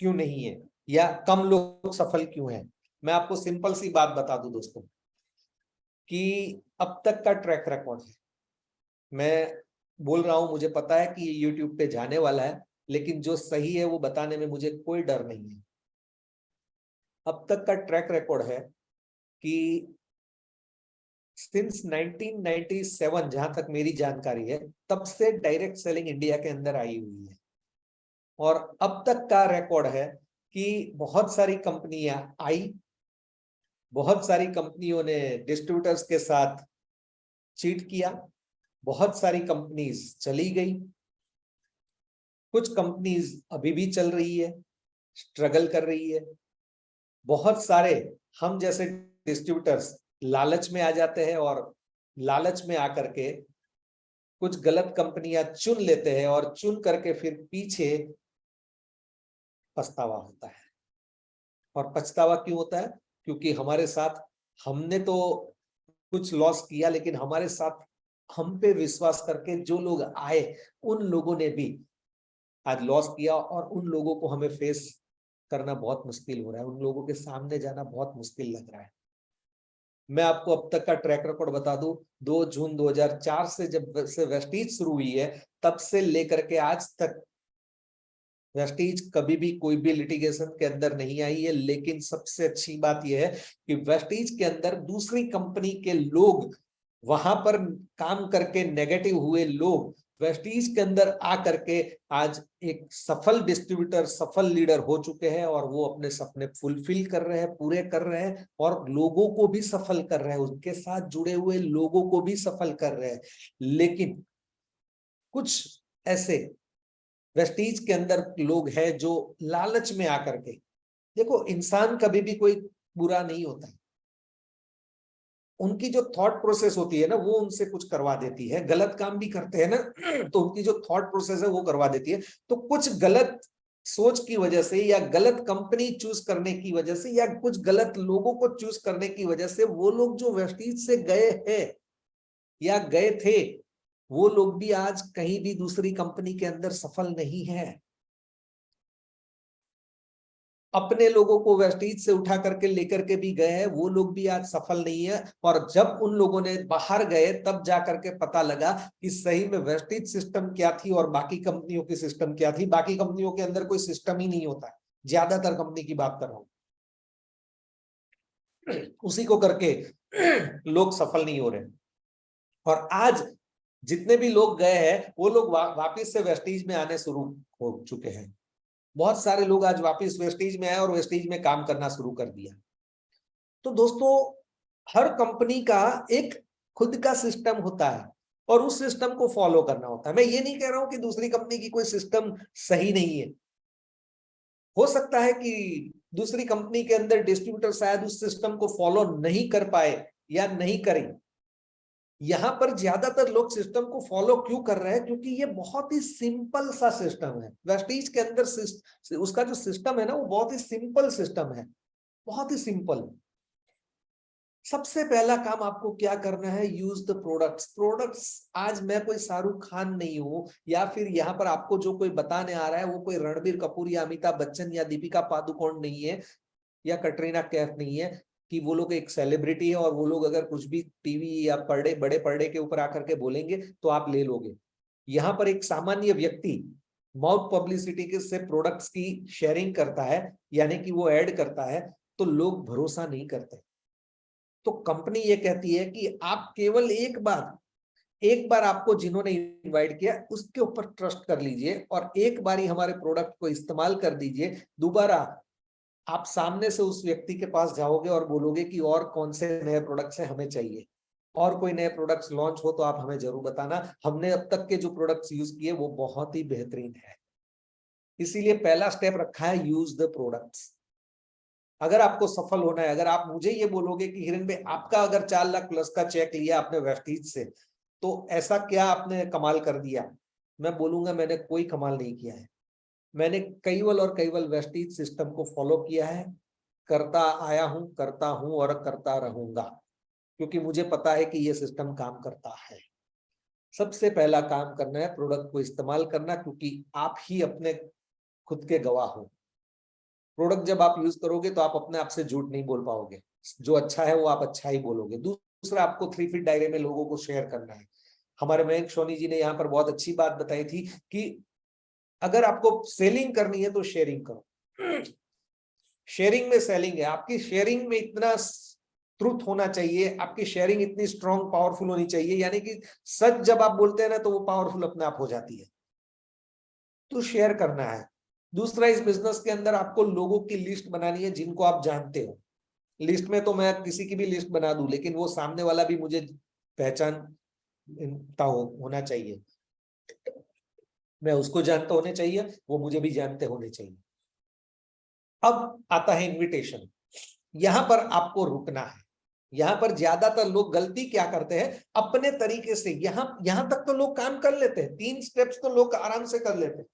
क्यों नहीं है, या कम लोग सफल क्यों है। मैं आपको सिंपल सी बात बता दूं दोस्तों कि अब तक का ट्रैक रिकॉर्ड है, मैं बोल रहा हूं, मुझे पता है कि ये यूट्यूब पे जाने वाला है, लेकिन जो सही है वो बताने में मुझे कोई डर नहीं है। अब तक का ट्रैक रिकॉर्ड है कि सिंस 1997 जहां तक मेरी जानकारी है, तब से डायरेक्ट सेलिंग इंडिया के अंदर आई हुई है। और अब तक का रिकॉर्ड है कि बहुत सारी कंपनियां आई, बहुत सारी कंपनियों ने डिस्ट्रीब्यूटर्स के साथ चीट किया, बहुत सारी कंपनीज चली गई, कुछ कंपनीज अभी भी चल रही है, स्ट्रगल कर रही है। बहुत सारे हम जैसे डिस्ट्रीब्यूटर्स लालच में आ जाते हैं और लालच में आकर के कुछ गलत कंपनियां चुन लेते हैं और चुन करके फिर पीछे पछतावा होता है। और पछतावा क्यों होता है? क्योंकि हमारे साथ हमने तो कुछ लॉस किया, लेकिन हमारे साथ हम पे विश्वास करके जो लोग आए, उन लोगों ने भी आज लॉस किया और उन लोगों को हमें फेस करना बहुत मुश्किल हो रहा है, उन लोगों के सामने जाना बहुत मुश्किल लग रहा है। मैं आपको अब तक का ट्रैक रिकॉर्ड बता दूं, 2 जून 2004 से जब से वेस्टीज शुरू हुई है, तब से लेकर के आज तक वेस्टीज कभी भी कोई भी लिटिगेशन के अंदर नहीं आई है। लेकिन सबसे अच्छी बात यह है कि वेस्टीज के अंदर दूसरी कंपनी के लोग, वहां पर काम करके नेगेटिव हुए लोग वेस्टीज के अंदर आ करके आज एक सफल डिस्ट्रीब्यूटर, सफल लीडर हो चुके हैं और वो अपने सपने फुलफिल कर रहे हैं, पूरे कर रहे हैं और लोगों को भी सफल कर रहे हैं, उनके साथ जुड़े हुए लोगों को भी सफल कर रहे हैं। लेकिन कुछ ऐसे वेस्टीज के अंदर लोग हैं जो लालच में आकर के, देखो इंसान कभी भी कोई बुरा नहीं होता, उनकी जो थॉट प्रोसेस होती है ना, वो उनसे कुछ करवा देती है। गलत काम भी करते हैं ना, तो उनकी जो थॉट प्रोसेस है वो करवा देती है। तो कुछ गलत सोच की वजह से या गलत कंपनी चूज करने की वजह से या कुछ गलत लोगों को चूज करने की वजह से वो लोग जो वेस्टीज से गए हैं या गए थे, वो लोग भी आज कहीं भी दूसरी कंपनी के अंदर सफल नहीं है। अपने लोगों को वेस्टीज से उठा करके लेकर के भी गए हैं, वो लोग भी आज सफल नहीं है। और जब उन लोगों ने बाहर गए, तब जाकर के पता लगा कि सही में वेस्टीज सिस्टम क्या थी और बाकी कंपनियों की सिस्टम क्या थी। बाकी कंपनियों के अंदर कोई सिस्टम ही नहीं होता है, ज्यादातर कंपनी की बात कर रहा हूं, उसी को करके लोग सफल नहीं हो रहे। और आज जितने भी लोग गए हैं, वो लोग वापिस से वेस्टीज में आने शुरू हो चुके हैं। बहुत सारे लोग आज वापस वेस्टीज में आए और वेस्टीज में काम करना शुरू कर दिया। तो दोस्तों, हर कंपनी का एक खुद का सिस्टम होता है और उस सिस्टम को फॉलो करना होता है। मैं ये नहीं कह रहा हूं कि दूसरी कंपनी की कोई सिस्टम सही नहीं है, हो सकता है कि दूसरी कंपनी के अंदर डिस्ट्रीब्यूटर शायद उस सिस्टम को फॉलो नहीं कर पाए या नहीं करें। यहां पर ज्यादातर लोग सिस्टम को फॉलो क्यों कर रहे हैं? क्योंकि ये बहुत ही सिंपल सा सिस्टम है। वेस्टीज के अंदर उसका जो सिस्टम है ना, वो बहुत ही सिंपल सिस्टम है, बहुत ही सिंपल। सबसे पहला काम आपको क्या करना है? Use the products. प्रोडक्ट्स, आज मैं कोई शाहरुख खान नहीं हूं या फिर यहाँ पर आपको जो कोई बताने आ रहा है वो कोई रणबीर कपूर या अमिताभ बच्चन या दीपिका पादुकोण नहीं है या कटरीना कैफ नहीं है कि वो लोग एक सेलिब्रिटी है और वो लोग अगर कुछ भी टीवी या पर्दे, बड़े पर्दे के ऊपर आकर के बोलेंगे तो आप ले लोगे। यहाँ पर एक सामान्य व्यक्ति माउथ पब्लिसिटी के से प्रोडक्ट्स की शेयरिंग करता है, यानी कि वो ऐड करता है, तो लोग भरोसा नहीं करते। तो कंपनी ये कहती है कि आप केवल एक बार आपको जिन्होंने इनवाइट किया उसके ऊपर ट्रस्ट कर लीजिए और एक बार ही हमारे प्रोडक्ट को इस्तेमाल कर दीजिए। दोबारा आप सामने से उस व्यक्ति के पास जाओगे और बोलोगे कि और कौन से नए प्रोडक्ट्स हैं, हमें चाहिए, और कोई नए प्रोडक्ट्स लॉन्च हो तो आप हमें जरूर बताना। हमने अब तक के जो प्रोडक्ट्स यूज किए वो बहुत ही बेहतरीन है। इसीलिए पहला स्टेप रखा है, यूज द प्रोडक्ट्स। अगर आपको सफल होना है, अगर आप मुझे ये बोलोगे कि हिरेन भाई आपका अगर 4 लाख प्लस का चेक लिया आपने वेस्टीज से, तो ऐसा क्या आपने कमाल कर दिया? मैं बोलूंगा मैंने कोई कमाल नहीं किया है। मैंने केवल वेस्टीज सिस्टम को फॉलो किया है, करता आया हूं, करता हूं और करता रहूंगा। क्योंकि मुझे पता है कि ये सिस्टम काम करता है। सबसे पहला काम करना है प्रोडक्ट को इस्तेमाल करना, क्योंकि आप ही अपने खुद के गवाह हो। प्रोडक्ट जब आप यूज करोगे तो आप अपने आप से झूठ नहीं बोल पाओगे, जो अच्छा है वो आप अच्छा ही बोलोगे। दूसरा, आपको 3 फीट दायरे में लोगों को शेयर करना है। हमारे मयंक सोनी जी ने यहाँ पर बहुत अच्छी बात बताई थी कि अगर आपको सेलिंग करनी है तो शेयरिंग करो। शेयरिंग में सेलिंग है। आपकी शेयरिंग में इतना ट्रुथ होना चाहिए, आपकी शेयरिंग इतनी स्ट्रॉन्ग पावरफुल होनी चाहिए, यानी कि सच जब आप बोलते हैं ना तो वो पावरफुल अपने आप हो जाती है। तो शेयर करना है। दूसरा, इस बिजनेस के अंदर आपको लोगों की लिस्ट बनानी है जिनको आप जानते हो। लिस्ट में तो मैं किसी की भी लिस्ट बना दूं, लेकिन वो सामने वाला भी मुझे पहचानता होना चाहिए। मैं उसको जानता होने चाहिए, वो मुझे भी जानते होने चाहिए। अब आता है इनविटेशन। यहां पर आपको रुकना है। यहां पर ज्यादातर लोग गलती क्या करते हैं, अपने तरीके से यहां तक तो लोग काम कर लेते हैं, 3 स्टेप्स तो लोग आराम से कर लेते हैं।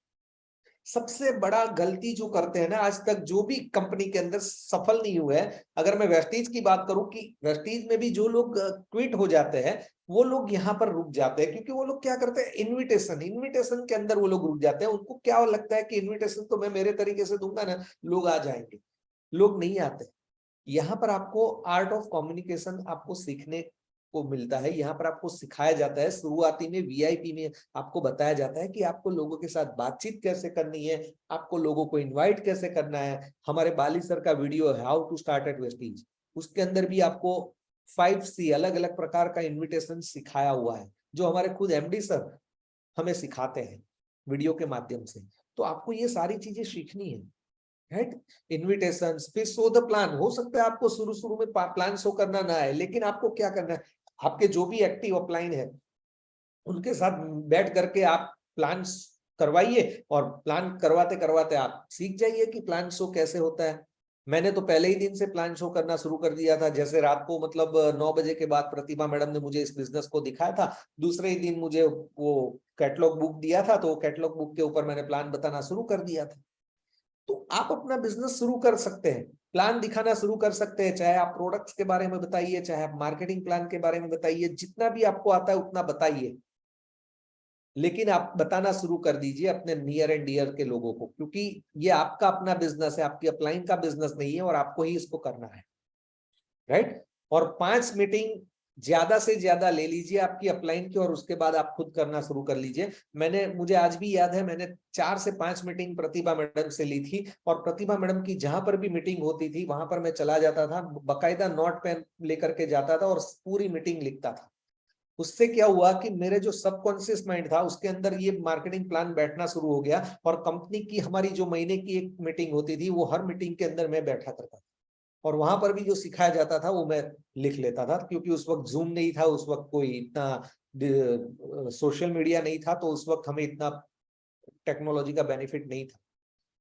सबसे बड़ा गलती जो करते हैं ना, आज तक जो भी कंपनी के अंदर सफल नहीं हुए हैं, अगर मैं वेस्टीज की बात करूं कि वेस्टीज में भी जो लोग क्विट हो जाते हैं, वो लोग यहाँ पर रुक जाते हैं। क्योंकि वो लोग क्या करते हैं, इनविटेशन के अंदर वो लोग रुक जाते हैं। उनको क्या लगता है कि इनविटेशन तो मैं मेरे तरीके से दूंगा ना, लोग आ जाएंगे। लोग नहीं आते। यहाँ पर आपको आर्ट ऑफ कम्युनिकेशन आपको सीखने को मिलता है। यहाँ पर आपको सिखाया जाता है, शुरुआती में वीआईपी में आपको बताया जाता है कि आपको लोगों के साथ बातचीत कैसे करनी है, आपको लोगों को इनवाइट कैसे करना है। हमारे बाली सर का वीडियो है how to start at Vestige, उसके अंदर भी आपको 5C अलग अलग प्रकार का इन्विटेशन सिखाया हुआ है, जो हमारे खुद एमडी सर हमें सिखाते हैं वीडियो के माध्यम से। तो आपको ये सारी चीजें सीखनी है, राइट। इन्विटेशन, फिर शो द प्लान। हो सकता है आपको शुरू में प्लान शो करना ना आए, लेकिन आपको क्या करना है, आपके जो भी एक्टिव अपलाइन है उनके साथ बैठ करके आप प्लान करवाइए, और प्लान करवाते करवाते आप सीख जाइए कि प्लान शो कैसे होता है। मैंने तो पहले ही दिन से प्लान शो करना शुरू कर दिया था। जैसे रात को मतलब 9 बजे के बाद प्रतिभा मैडम ने मुझे इस बिजनेस को दिखाया था, दूसरे ही दिन मुझे वो कैटलॉग बुक दिया था, तो कैटलॉग बुक के ऊपर मैंने प्लान बताना शुरू कर दिया था। तो आप अपना बिजनेस शुरू कर सकते हैं, प्लान दिखाना शुरू कर सकते हैं। चाहे आप प्रोडक्ट्स के बारे में बताइए, चाहे आप मार्केटिंग प्लान के बारे में बताइए, जितना भी आपको आता है उतना बताइए, लेकिन आप बताना शुरू कर दीजिए अपने नियर एंड डियर के लोगों को, क्योंकि ये आपका अपना बिजनेस है, आपकी अपलाइन का बिजनेस नहीं है, और आपको ही इसको करना है, राइट। और 5 मीटिंग ज्यादा से ज्यादा ले लीजिए आपकी अपलाइन की, और उसके बाद आप खुद करना शुरू कर लीजिए। मुझे आज भी याद है, मैंने 4 से 5 मीटिंग प्रतिभा मैडम से ली थी, और प्रतिभा मैडम की जहां पर भी मीटिंग होती थी वहां पर मैं चला जाता था, बकायदा नोट पेन लेकर के जाता था और पूरी मीटिंग लिखता था। उससे क्या हुआ कि मेरे जो सबकॉन्शियस माइंड था उसके अंदर ये मार्केटिंग प्लान बैठना शुरू हो गया, और कंपनी की हमारी जो महीने की एक मीटिंग होती थी, वो हर मीटिंग के अंदर मैं बैठा करता था, और वहां पर भी जो सिखाया जाता था वो मैं लिख लेता था। क्योंकि उस वक्त जूम नहीं था, उस वक्त कोई इतना सोशल मीडिया नहीं था, तो उस वक्त हमें इतना टेक्नोलॉजी का बेनिफिट नहीं था,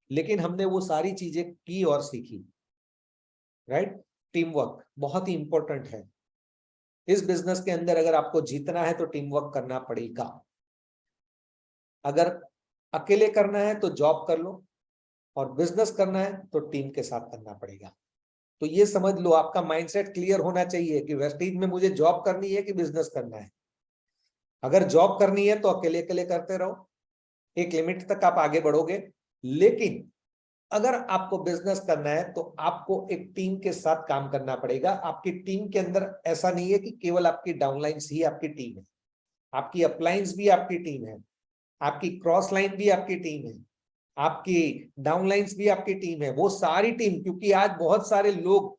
लेकिन हमने वो सारी चीजें की और सीखी, राइट। टीम वर्क बहुत ही इंपॉर्टेंट है इस बिजनेस के अंदर। अगर आपको जीतना है तो टीम वर्क करना पड़ेगा। अगर अकेले करना है तो जॉब कर लो, और बिजनेस करना है तो टीम के साथ करना पड़ेगा। तो ये समझ लो, आपका माइंडसेट क्लियर होना चाहिए कि वेस्टीज में मुझे जॉब करनी है कि बिजनेस करना है। अगर जॉब करनी है तो अकेले अकेले करते रहो, एक लिमिट तक आप आगे बढ़ोगे। लेकिन अगर आपको बिजनेस करना है तो आपको एक टीम के साथ काम करना पड़ेगा। आपकी टीम के अंदर ऐसा नहीं है कि केवल आपकी डाउनलाइंस ही आपकी टीम है, आपकी अपलाइंस भी आपकी टीम है, आपकी क्रॉस लाइन भी आपकी टीम है, आपकी डाउनलाइंस भी आपकी टीम है। वो सारी टीम, क्योंकि आज बहुत सारे लोग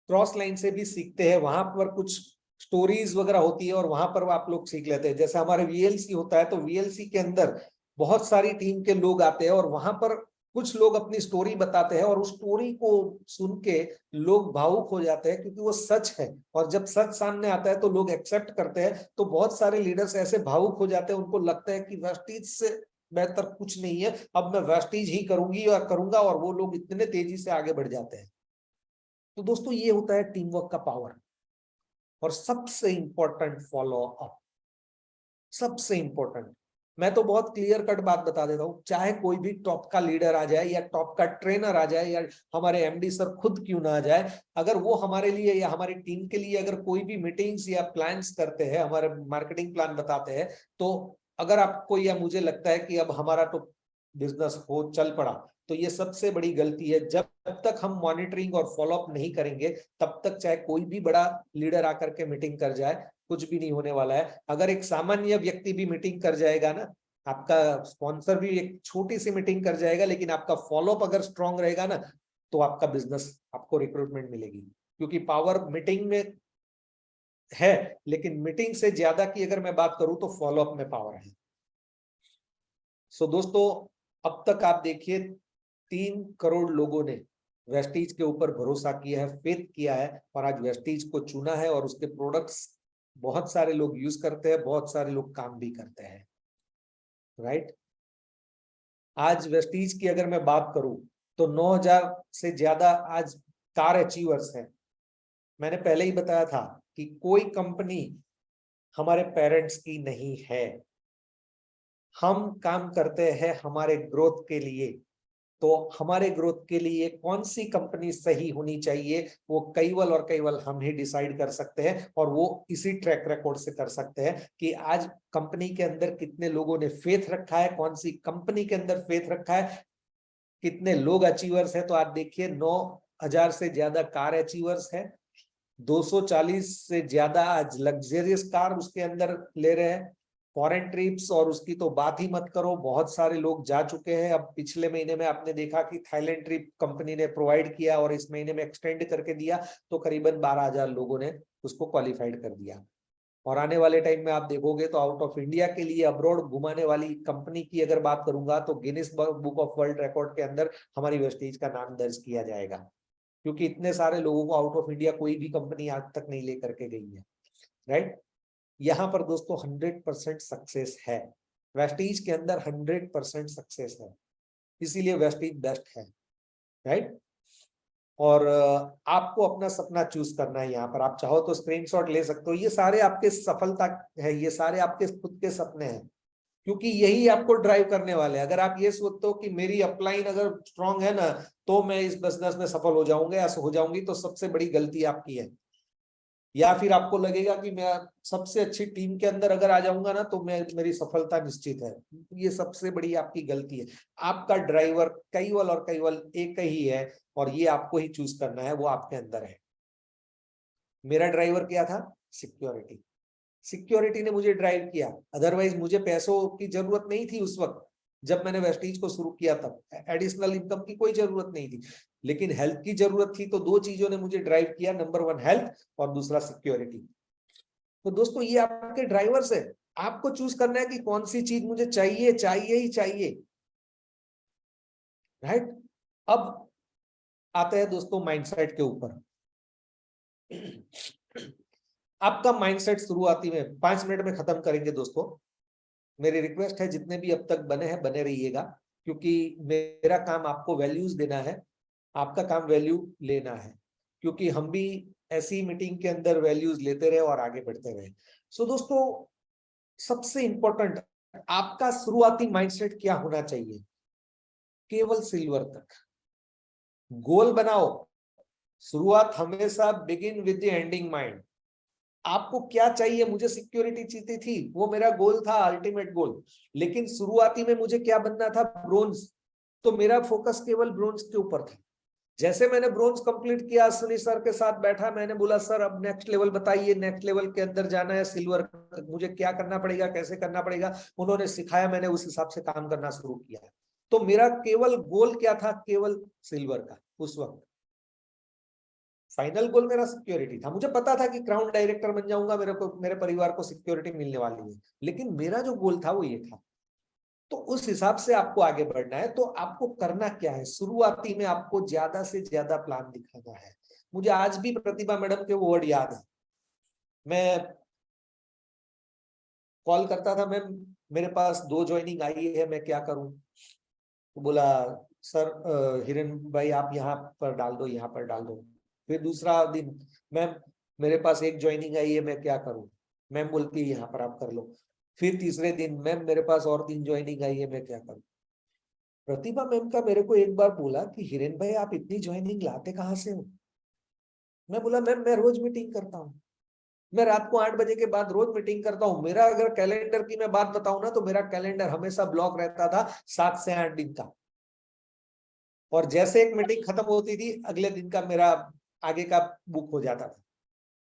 क्रॉस लाइन से भी सीखते हैं, वहां पर कुछ स्टोरीज वगैरह होती है और वहां पर आप लोग सीख लेते हैं। जैसे हमारे वीएलसी होता है, तो वीएलसी के अंदर बहुत सारी टीम के लोग आते हैं, और वहां पर कुछ लोग अपनी स्टोरी बताते हैं, और उस स्टोरी को सुन के लोग भावुक हो जाते हैं, क्योंकि वो सच है। और जब सच सामने आता है तो लोग एक्सेप्ट करते हैं। तो बहुत सारे लीडर्स ऐसे भावुक हो जाते हैं, उनको लगता है कि वेस्टीज से बेहतर कुछ नहीं है, अब मैं वेस्टीज ही करूंगी और करूंगा, और वो लोग इतने तेजी से आगे बढ़ जाते हैं। तो दोस्तों, ये होता है टीम वर्क का पावर। और सबसे इंपॉर्टेंट, फॉलो अप। सबसे इंपॉर्टेंट, मैं तो बहुत क्लियर कट बात बता देता हूँ, चाहे कोई भी टॉप का लीडर आ जाए या टॉप का ट्रेनर आ जाए या हमारे एमडी सर खुद क्यों ना आ जाए, अगर वो हमारे लिए या हमारी टीम के लिए अगर कोई भी मीटिंग्स या प्लान्स करते हैं, हमारे मार्केटिंग प्लान बताते हैं, तो अगर आपको या मुझे लगता है कि अब हमारा तो बिजनेस हो चल पड़ा, तो ये सबसे बड़ी गलती है। जब तक हम मॉनिटरिंग और फॉलोअप नहीं करेंगे, तब तक चाहे कोई भी बड़ा लीडर आकर के मीटिंग कर जाए, कुछ भी नहीं होने वाला है। अगर एक सामान्य व्यक्ति भी मीटिंग कर जाएगा ना, आपका स्पॉन्सर भी एक छोटी सी मीटिंग कर जाएगा, लेकिन आपका फॉलोअप अगर स्ट्रांग रहेगा ना, तो आपका बिजनेस, आपको रिक्रूटमेंट मिलेगी। क्योंकि पावर मीटिंग में है, लेकिन मीटिंग से ज्यादा की अगर मैं बात करूं तो फॉलोअप में पावर है। सो दोस्तों, अब तक आप देखिए 3 करोड़ लोगों ने वेस्टीज के ऊपर भरोसा किया है, फेथ किया है, और आज वेस्टीज को चुना है, और उसके प्रोडक्ट्स बहुत सारे लोग यूज करते हैं, बहुत सारे लोग काम भी करते हैं, राइट। आज वेस्टीज की अगर मैं बात करूं तो 9,000 से ज्यादा आज कार अचीवर्स हैं। मैंने पहले ही बताया था कि कोई कंपनी हमारे पेरेंट्स की नहीं है, हम काम करते हैं हमारे ग्रोथ के लिए। तो हमारे ग्रोथ के लिए कौन सी कंपनी सही होनी चाहिए, वो केवल और केवल हम ही डिसाइड कर सकते हैं, और वो इसी ट्रैक रिकॉर्ड से कर सकते हैं कि आज कंपनी के अंदर कितने लोगों ने फेथ रखा है, कौन सी कंपनी के अंदर फेथ रखा है, कितने लोग अचीवर्स है। तो आप देखिए 9,000 से ज्यादा कार अचीवर्स है, 240 से ज्यादा आज लग्जरियस कार उसके अंदर ले रहे हैं। फॉरेन ट्रिप्स और उसकी तो बात ही मत करो, बहुत सारे लोग जा चुके हैं। अब पिछले महीने में आपने देखा कि थाईलैंड ट्रिप कंपनी ने प्रोवाइड किया और इस महीने में एक्सटेंड करके दिया, तो करीबन 12,000 लोगों ने उसको क्वालिफाइड कर दिया। और आने वाले टाइम में आप देखोगे तो आउट ऑफ इंडिया के लिए अब्रॉड घुमाने वाली कंपनी की अगर बात करूंगा तो Guinness book of world record के अंदर हमारी वेस्टीज का नाम दर्ज किया जाएगा, क्योंकि इतने सारे लोगों को आउट ऑफ इंडिया कोई भी कंपनी आज तक नहीं लेकर के गई है, राइट। यहाँ पर दोस्तों 100% सक्सेस है, वेस्टीज के अंदर 100% सक्सेस है, इसीलिए वेस्टीज बेस्ट है, राइट। और आपको अपना सपना चूज करना है। यहाँ पर आप चाहो तो स्क्रीनशॉट ले सकते हो, ये सारे आपके सफलता है, ये सारे आपके खुद के सपने हैं, क्योंकि यही आपको ड्राइव करने वाले हैं। अगर आप ये सोचते हो कि मेरी अपलाइन अगर स्ट्रांग है ना, तो मैं इस बिजनेस में सफल हो जाऊंगा या हो जाऊंगी, तो सबसे बड़ी गलती आपकी है। या फिर आपको लगेगा कि मैं सबसे अच्छी टीम के अंदर अगर आ जाऊंगा ना, तो मैं, मेरी सफलता निश्चित है, ये सबसे बड़ी आपकी गलती है। आपका ड्राइवर केवल और केवल एक ही है, और ये आपको ही चूज करना है, वो आपके अंदर है। मेरा ड्राइवर क्या था? सिक्योरिटी। सिक्योरिटी ने मुझे ड्राइव किया, अदरवाइज मुझे पैसों की जरूरत नहीं थी उस वक्त जब मैंने वेस्टीज को शुरू किया, तब एडिशनल इनकम की कोई जरूरत नहीं थी, लेकिन हेल्थ की जरूरत थी। तो 2 चीजों ने मुझे ड्राइव किया, नंबर 1 हेल्थ और दूसरा सिक्योरिटी। तो दोस्तों ये आपके ड्राइवर्स है, आपको चूज करना है कि कौन सी चीज मुझे चाहिए, चाहिए ही चाहिए, राइट। अब आते हैं दोस्तों माइंडसेट के ऊपर। आपका माइंडसेट शुरुआती में 5 मिनट में खत्म करेंगे दोस्तों। मेरी रिक्वेस्ट है जितने भी अब तक बने हैं बने रहिएगा, क्योंकि मेरा काम आपको वैल्यूज देना है, आपका काम वैल्यू लेना है, क्योंकि हम भी ऐसी मीटिंग के अंदर वैल्यूज लेते रहे और आगे बढ़ते रहे। सो दोस्तों, सबसे इंपॉर्टेंट आपका शुरुआती माइंडसेट क्या होना चाहिए? केवल सिल्वर तक गोल बनाओ। शुरुआत हमेशा begin with the ending mind. आपको क्या चाहिए? मुझे सिक्योरिटी चाहिए थी, वो मेरा गोल था, अल्टीमेट गोल। लेकिन शुरुआती में मुझे क्या बनना था? ब्रोंज। तो मेरा फोकस केवल ब्रोंज के ऊपर था। जैसे मैंने ब्रोंज कंप्लीट किया, अश्विनी सर के साथ बैठा, मैंने बोला सर अब नेक्स्ट लेवल बताइए, नेक्स्ट लेवल के अंदर जाना है सिल्वर, मुझे क्या करना पड़ेगा, कैसे करना पड़ेगा? उन्होंने सिखाया, मैंने उस हिसाब से काम करना शुरू किया। तो मेरा केवल गोल क्या था? केवल सिल्वर का। उस वक्त फाइनल गोल मेरा सिक्योरिटी था। मुझे पता था कि क्राउन डायरेक्टर बन जाऊंगा, मेरे को, मेरे परिवार को सिक्योरिटी मिलने वाली है, लेकिन मेरा जो गोल था वो ये था। तो उस हिसाब से आपको आगे बढ़ना है। तो आपको करना क्या है? शुरुआती में आपको ज्यादा से ज्यादा प्लान दिखाना है। मुझे आज भी प्रतिभा मैडम के वो वर्ड याद है। मैं कॉल करता था, मैम मेरे पास 2 ज्वाइनिंग आई है, मैं क्या करूं? तो बोला सर हिरेन भाई आप यहाँ पर डाल दो, यहाँ पर डाल दो। फिर दूसरा दिन, मैम मेरे पास 1 ज्वाइनिंग आई है, मैं क्या करूं? मैम बोलती है यहाँ पर आप कर लो। फिर तीसरे दिन मैम मेरे पास और 3 ज्वाइनिंग आई है, मैं क्या करूं? प्रतिभा मैम का मेरे को एक बार बोला कि हिरेन भाई आप इतनी ज्वाइनिंग लाते कहाँ से हो? मैं बोला मैम मैं रोज मीटिंग करता हूँ, मैं रात को 8 बजे के बाद रोज मीटिंग करता हूँ। मेरा अगर कैलेंडर की मैं बात बताऊं ना, तो मेरा कैलेंडर हमेशा ब्लॉक रहता था 7 से 8 दिन का, और जैसे एक मीटिंग खत्म होती थी अगले दिन का मेरा आगे का बुक हो जाता था।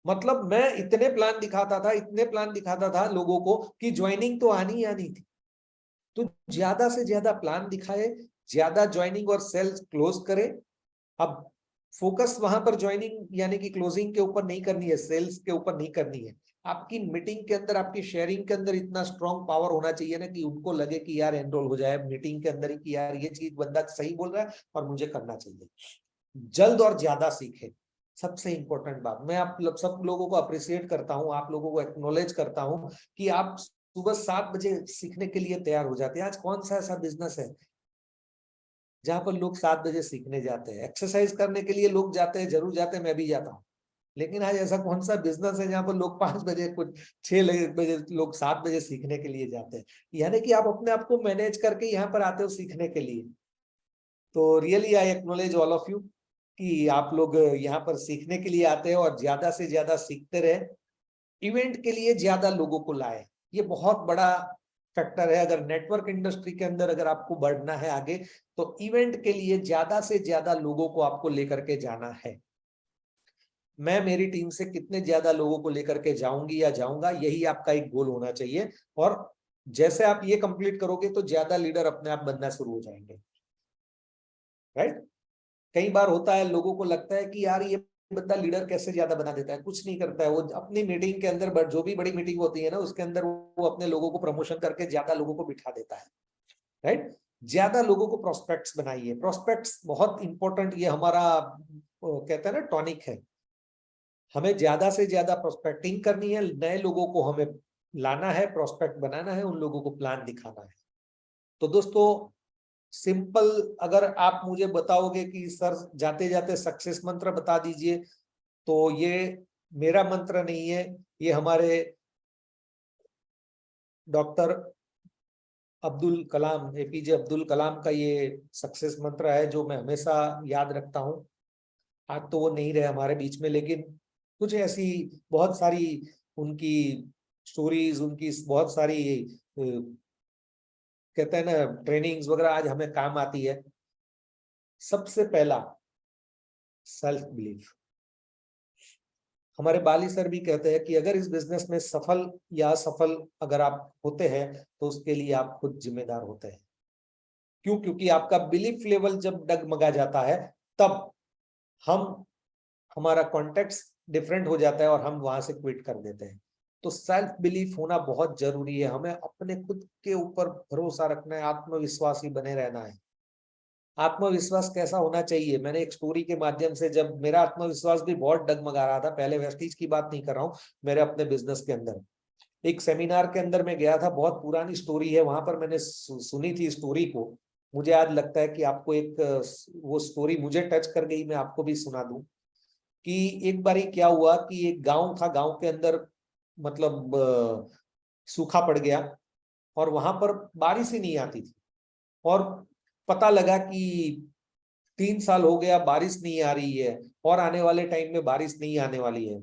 मतलब मैं इतने प्लान दिखाता था, इतने प्लान दिखाता था लोगों को कि ज्वाइनिंग तो आनी ही आनी थी। तो ज्यादा से ज्यादा प्लान दिखाए, ज्यादा ज्वाइनिंग और सेल्स क्लोज करे। अब फोकस वहां पर ज्वाइनिंग यानी कि क्लोजिंग के ऊपर नहीं करनी है, सेल्स के ऊपर नहीं करनी है। आपकी मीटिंग के अंदर, आपकी शेयरिंग के अंदर इतना स्ट्रॉन्ग पावर होना चाहिए ना कि उनको लगे कि यार एनरोल हो जाए मीटिंग के अंदर ही कि यार ये चीज बंदा सही बोल रहा है और मुझे करना चाहिए। जल्द और ज्यादा सीखे, सबसे इंपॉर्टेंट बात। मैं आप सब लोगों को अप्रिशिएट करता हूँ, आप लोगों को एक्नॉलेज करता हूँ कि आप सुबह 7 बजे सीखने के लिए तैयार हो जाते हैं। आज कौन सा ऐसा बिजनेस है जहां पर लोग 7 बजे सीखने जाते हैं? एक्सरसाइज करने के लिए लोग जाते हैं, जरूर जाते हैं, मैं भी जाता हूँ। लेकिन आज ऐसा कौन सा बिजनेस है जहां पर लोग 5 बजे, कुछ 6 बजे, लोग 7 बजे सीखने के लिए जाते हैं? यानी कि आप अपने आप को मैनेज करके यहाँ पर आते हो सीखने के लिए। तो really I acknowledge all of you कि आप लोग यहाँ पर सीखने के लिए आते हैं और ज्यादा से ज्यादा सीखते रहे। इवेंट के लिए ज्यादा लोगों को लाए, ये बहुत बड़ा फैक्टर है। अगर नेटवर्क इंडस्ट्री के अंदर अगर आपको बढ़ना है आगे, तो इवेंट के लिए ज्यादा से ज्यादा लोगों को आपको लेकर के जाना है। मैं मेरी टीम से कितने ज्यादा लोगों को लेकर के जाऊंगी या जाऊंगा, यही आपका एक गोल होना चाहिए। और जैसे आप ये कंप्लीट करोगे तो ज्यादा लीडर अपने आप बनना शुरू हो जाएंगे, राइट? कई बार होता है, लोगों को लगता है कि यार ये बंदा लीडर कैसे ज्यादा बना देता है। कुछ नहीं करता है वो, अपनी मीटिंग के अंदर, जो भी बड़ी मीटिंग होती है ना उसके अंदर वो अपने लोगों को प्रमोशन करके ज्यादा लोगों को बिठा देता है, राइट? ज्यादा लोगों को प्रोस्पेक्ट्स बनाइए। प्रोस्पेक्ट्स बहुत इंपॉर्टेंट, ये हमारा कहते हैं ना टॉनिक है। हमें ज्यादा से ज्यादा प्रोस्पेक्टिंग करनी है, नए लोगों को हमें लाना है, प्रोस्पेक्ट बनाना है, उन लोगों को प्लान दिखाना है। तो दोस्तों सिंपल, अगर आप मुझे बताओगे कि सर जाते जाते सक्सेस मंत्र बता दीजिए, तो ये मेरा मंत्र नहीं है, ये हमारे डॉक्टर अब्दुल कलाम, एपीजे अब्दुल कलाम का ये सक्सेस मंत्र है जो मैं हमेशा याद रखता हूँ। आज तो वो नहीं रहे हमारे बीच में, लेकिन कुछ ऐसी बहुत सारी उनकी स्टोरीज, उनकी बहुत सारी कहते हैं ना ट्रेनिंग्स वगैरह आज हमें काम आती है। सबसे पहला सेल्फ बिलीफ। हमारे बाली सर भी कहते हैं कि अगर इस बिजनेस में सफल या असफल अगर आप होते हैं तो उसके लिए आप खुद जिम्मेदार होते हैं। क्यों? क्योंकि आपका बिलीफ लेवल जब डगमगा जाता है, तब हम हमारा कॉन्टेक्स्ट डिफरेंट हो जाता है और हम वहां से क्विट कर देते हैं। तो सेल्फ बिलीफ होना बहुत जरूरी है। हमें अपने खुद के ऊपर भरोसा रखना है, आत्मविश्वासी बने रहना है। आत्मविश्वास कैसा होना चाहिए? मैंने एक स्टोरी के माध्यम से, जब मेरा आत्मविश्वास भी बहुत डगमगा रहा था, पहले वेस्टीज की बात नहीं कर रहा हूँ, मेरे अपने बिजनेस के अंदर एक सेमिनार के अंदर मैं गया था। बहुत पुरानी स्टोरी है, वहां पर मैंने सुनी थी स्टोरी को। मुझे आज लगता है कि आपको एक वो स्टोरी मुझे टच कर गई, मैं आपको भी सुना दूं। कि एक बारी क्या हुआ कि एक गांव था, गांव के अंदर मतलब सूखा पड़ गया और वहां पर बारिश ही नहीं आती थी। और पता लगा कि 3 साल हो गया बारिश नहीं आ रही है और आने वाले टाइम में बारिश नहीं आने वाली है।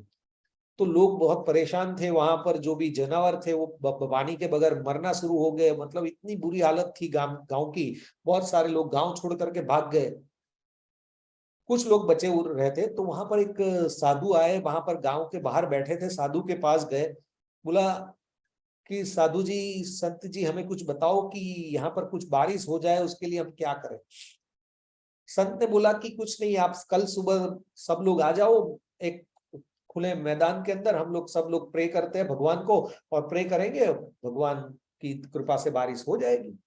तो लोग बहुत परेशान थे, वहां पर जो भी जानवर थे वो पानी के बगैर मरना शुरू हो गए। मतलब इतनी बुरी हालत थी गांव गांव की। बहुत सारे लोग गांव छोड़ करके भाग गए, कुछ लोग बचे रहे थे। तो वहां पर एक साधु आए, वहां पर गांव के बाहर बैठे थे, साधु के पास गए। बोला कि साधु जी, संत जी, हमें कुछ बताओ कि यहाँ पर कुछ बारिश हो जाए, उसके लिए हम क्या करें? संत ने बोला कि कुछ नहीं, आप कल सुबह सब लोग आ जाओ एक खुले मैदान के अंदर, हम लोग सब लोग प्रे करते हैं भगवान को और प्रे करेंगे, भगवान की कृपा से बारिश हो जाएगी।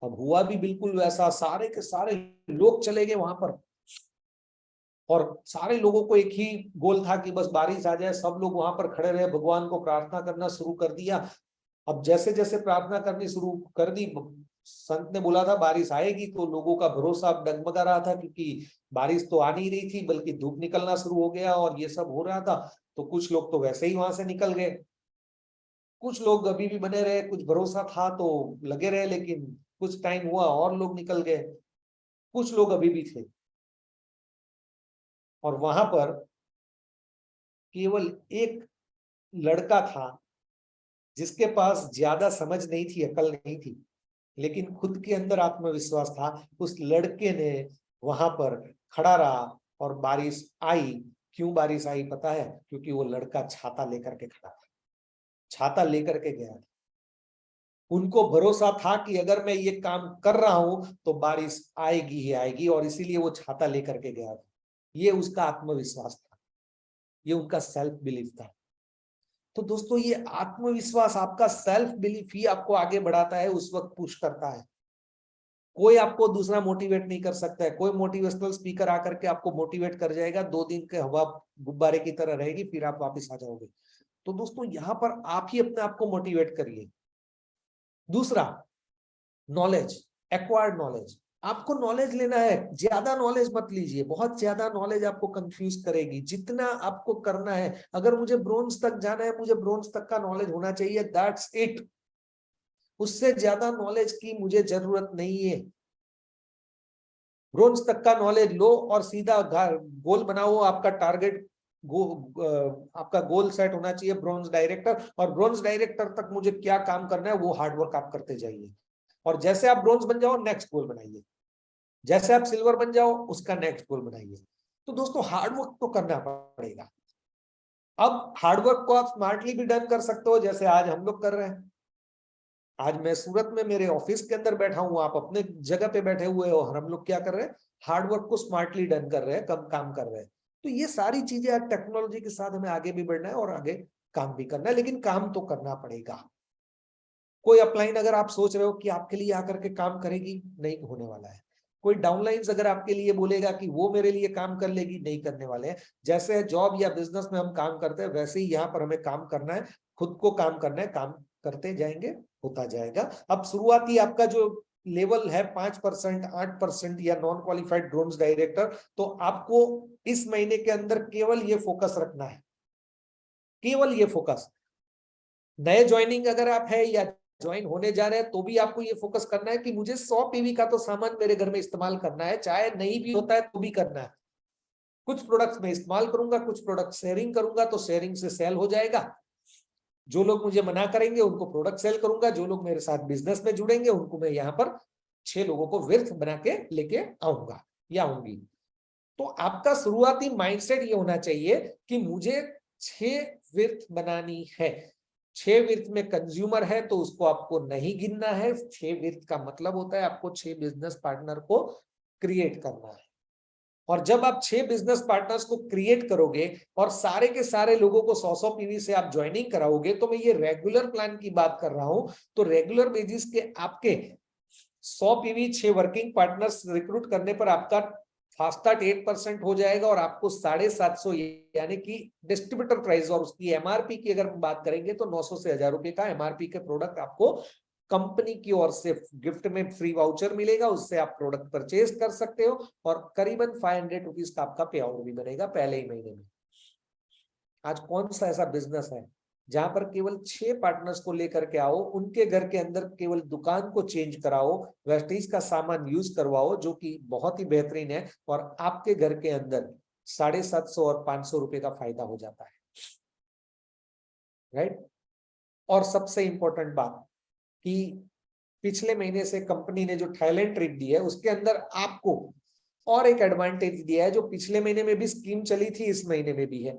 अब हुआ भी बिल्कुल वैसा, सारे के सारे लोग चले गए वहां पर और सारे लोगों को एक ही गोल था कि बस बारिश आ जाए। सब लोग वहां पर खड़े रहे, भगवान को प्रार्थना करना शुरू कर दिया। अब जैसे जैसे प्रार्थना करनी शुरू कर दी, संत ने बोला था बारिश आएगी, तो लोगों का भरोसा अब डगमगा रहा था क्योंकि बारिश तो आ नहीं रही थी बल्कि धूप निकलना शुरू हो गया और ये सब हो रहा था। तो कुछ लोग तो वैसे ही वहां से निकल गए। कुछ लोग अभी भी बने रहे, कुछ भरोसा था तो लगे रहे, लेकिन कुछ टाइम हुआ और लोग निकल गए, कुछ लोग अभी भी थे। और वहां पर केवल एक लड़का था जिसके पास ज्यादा समझ नहीं थी, अकल नहीं थी, लेकिन खुद के अंदर आत्मविश्वास था। उस लड़के ने वहां पर खड़ा रहा और बारिश आई। क्यों बारिश आई पता है? क्योंकि वो लड़का छाता लेकर के खड़ा था, छाता लेकर के गया था। उनको भरोसा था कि अगर मैं ये काम कर रहा हूं तो बारिश आएगी ही आएगी, और इसीलिए वो छाता लेकर के गया था। ये उसका आत्मविश्वास था, ये उनका सेल्फ बिलीफ था। तो दोस्तों, ये आत्मविश्वास, आपका सेल्फ बिलीफ ही आपको आगे बढ़ाता है, उस वक्त पुश करता है। कोई आपको दूसरा मोटिवेट नहीं कर सकता है। कोई मोटिवेशनल स्पीकर आकर के आपको मोटिवेट कर जाएगा, 2 दिन के हवा गुब्बारे की तरह रहेगी, फिर आप वापस आ जाओगे। तो दोस्तों, यहाँ पर आप ही अपने आप को मोटिवेट करिए। दूसरा, नॉलेज, एक्वायर्ड नॉलेज। आपको नॉलेज लेना है, ज्यादा नॉलेज मत लीजिए, बहुत ज्यादा नॉलेज आपको कंफ्यूज करेगी। जितना आपको करना है, अगर मुझे ब्रोंज तक जाना है, मुझे ब्रोंज तक का नॉलेज होना चाहिए, दैट्स इट। उससे ज्यादा नॉलेज की मुझे जरूरत नहीं है। ब्रोंज तक का नॉलेज लो और सीधा गोल बनाओ। आपका टारगेट आपका गोल सेट होना चाहिए ब्रोंज डायरेक्टर, और ब्रोंज डायरेक्टर तक मुझे क्या काम करना है वो हार्डवर्क आप करते जाइए। और जैसे आप ब्रोंज बन जाओ, नेक्स्ट गोल बनाइए। जैसे आप सिल्वर बन जाओ, उसका नेक्स्ट गोल बनाइए। तो दोस्तों, हार्डवर्क तो करना पड़ेगा। अब हार्डवर्क को आप स्मार्टली भी डन कर सकते हो, जैसे आज हम लोग कर रहे हैं। आज मैं सूरत में मेरे ऑफिस के अंदर बैठा हूं, आप अपने जगह पे बैठे हुए हो, और हम लोग क्या कर रहे हैं? हार्डवर्क को स्मार्टली डन कर रहे हैं, कम काम कर रहे हैं। तो ये सारी चीजें, आज टेक्नोलॉजी के साथ हमें आगे भी बढ़ना है और आगे काम भी करना है, लेकिन काम तो करना पड़ेगा। कोई अपलाइन अगर आप सोच रहे हो कि आपके लिए आकर के काम करेगी, नहीं होने वाला है। कोई डाउनलाइंस अगर आपके लिए बोलेगा कि वो मेरे लिए काम कर लेगी, नहीं करने वाले हैं। जैसे जॉब या बिजनेस में हम काम करते हैं, वैसे ही यहाँ पर हमें काम करना है, खुद को काम करना है, काम करते जाएंगे, होता जाएगा। अब शुरुआती आपका जो लेवल है 5%, 8% या नॉन क्वालिफाइड ड्रोन्स डायरेक्टर, तो आपको इस महीने के अंदर केवल ये फोकस रखना है, केवल ये फोकस। नए ज्वाइनिंग अगर आप है या ज्वाइन होने जा रहे हैं, तो भी आपको ये फोकस करना है कि मुझे 100 पीवी का तो सामान मेरे घर में इस्तेमाल करना है, चाहे नहीं भी होता है तो भी करना है। कुछ प्रोडक्ट्स में इस्तेमाल करूंगा, कुछ प्रोडक्ट शेयरिंग करूंगा, तो शेयरिंग से सेल हो जाएगा। जो लोग मुझे मना करेंगे उनको प्रोडक्ट सेल करूंगा, जो लोग मेरे साथ बिजनेस में जुड़ेंगे उनको मैं यहाँ पर 6 लोगों को विर्थ बना के लेके आऊंगा या आऊंगी। तो आपका शुरुआती माइंडसेट ये होना चाहिए कि मुझे 6 विर्थ बनानी है। 6 विर्थ में कंज्यूमर है तो उसको आपको नहीं गिनना है। 6 विर्थ का मतलब होता है आपको 6 बिजनेस पार्टनर को क्रिएट करना है। और जब आप 6 बिजनेस पार्टनर्स को क्रिएट करोगे और सारे के सारे लोगों को 100-100 पीवी से आप ज्वाइनिंग कराओगे, तो मैं ये रेगुलर प्लान की बात कर रहा हूं, तो रेगुलर बेसिस के आपके 100 पीवी 6 वर्किंग पार्टनर्स रिक्रूट करने पर आपका फास्ट 8% हो जाएगा, और आपको 750 यानी कि डिस्ट्रीब्यूटर प्राइस, और उसकी एमआरपी की अगर बात करेंगे तो 900 से 1000 रुपए का एमआरपी के प्रोडक्ट आपको कंपनी की ओर से गिफ्ट में फ्री वाउचर मिलेगा, उससे आप प्रोडक्ट परचेज कर सकते हो, और करीबन 500 रुपीज का आपका पे आउट भी बनेगा पहले ही महीने में। आज कौन सा ऐसा बिजनेस है जहां पर केवल 6 पार्टनर्स को लेकर के आओ, उनके घर के अंदर केवल दुकान को चेंज कराओ, वेस्टेज का सामान यूज करवाओ जो कि बहुत ही बेहतरीन है, और आपके घर के अंदर 750 और 500 रुपए का फायदा हो जाता है, राइट। और सबसे इंपॉर्टेंट बात कि पिछले महीने से कंपनी ने जो थाईलैंड ट्रिप दी है, उसके अंदर आपको और एक एडवांटेज दिया है, जो पिछले महीने में भी स्कीम चली थी, इस महीने में भी है,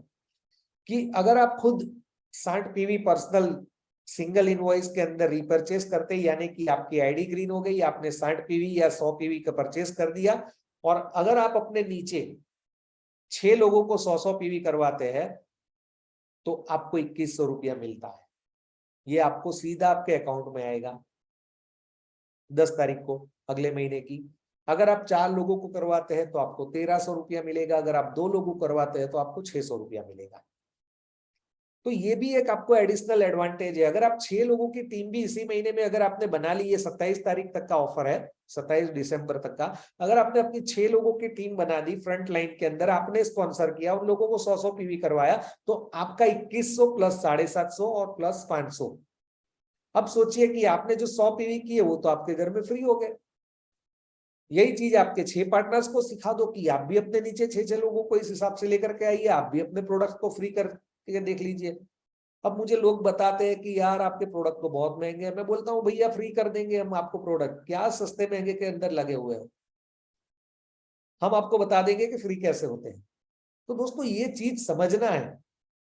कि अगर आप खुद 60 पीवी पर्सनल सिंगल इनवॉइस के अंदर रिपर्चेस करते, यानी कि आपकी आईडी ग्रीन हो गई, आपने 60 पीवी या 100 पीवी का परचेस कर दिया, और अगर आप अपने नीचे 6 लोगों को 100-100 पीवी करवाते हैं, तो आपको 2100 रुपया मिलता है। ये आपको सीधा आपके अकाउंट में आएगा 10 तारीख को अगले महीने की। अगर आप 4 लोगों को करवाते हैं तो आपको 1300 रुपया मिलेगा, अगर आप 2 लोगों को करवाते हैं तो आपको 600 रुपया मिलेगा। तो ये भी एक आपको एडिशनल एडवांटेज है। अगर आप 6 लोगों की टीम भी इसी महीने में अगर आपने बना ली, ये 27 तारीख तक का ऑफर है, 27 दिसंबर तक का, अगर आपने अपनी 6 लोगों की टीम बना दी फ्रंट लाइन के अंदर, आपने स्पॉन्सर किया, उन लोगों को 100-100 पीवी करवाया, तो आपका 2100 प्लस 750 और प्लस 500 अब सोचिए कि आपने जो 100 पीवी किए वो तो आपके घर में फ्री हो गए। यही चीज आपके 6 पार्टनर्स को सिखा दो कि आप भी अपने नीचे 6 लोगों को इस हिसाब से लेकर के आइए, आप भी अपने प्रोडक्ट को फ्री करके देख लीजिए। अब मुझे लोग बताते हैं कि यार आपके प्रोडक्ट तो बहुत महंगे हैं। मैं बोलता हूँ भैया फ्री कर देंगे हम आपको प्रोडक्ट, क्या सस्ते महंगे के अंदर लगे हुए हो, हम आपको बता देंगे कि फ्री कैसे होते हैं। तो दोस्तों ये चीज समझना है,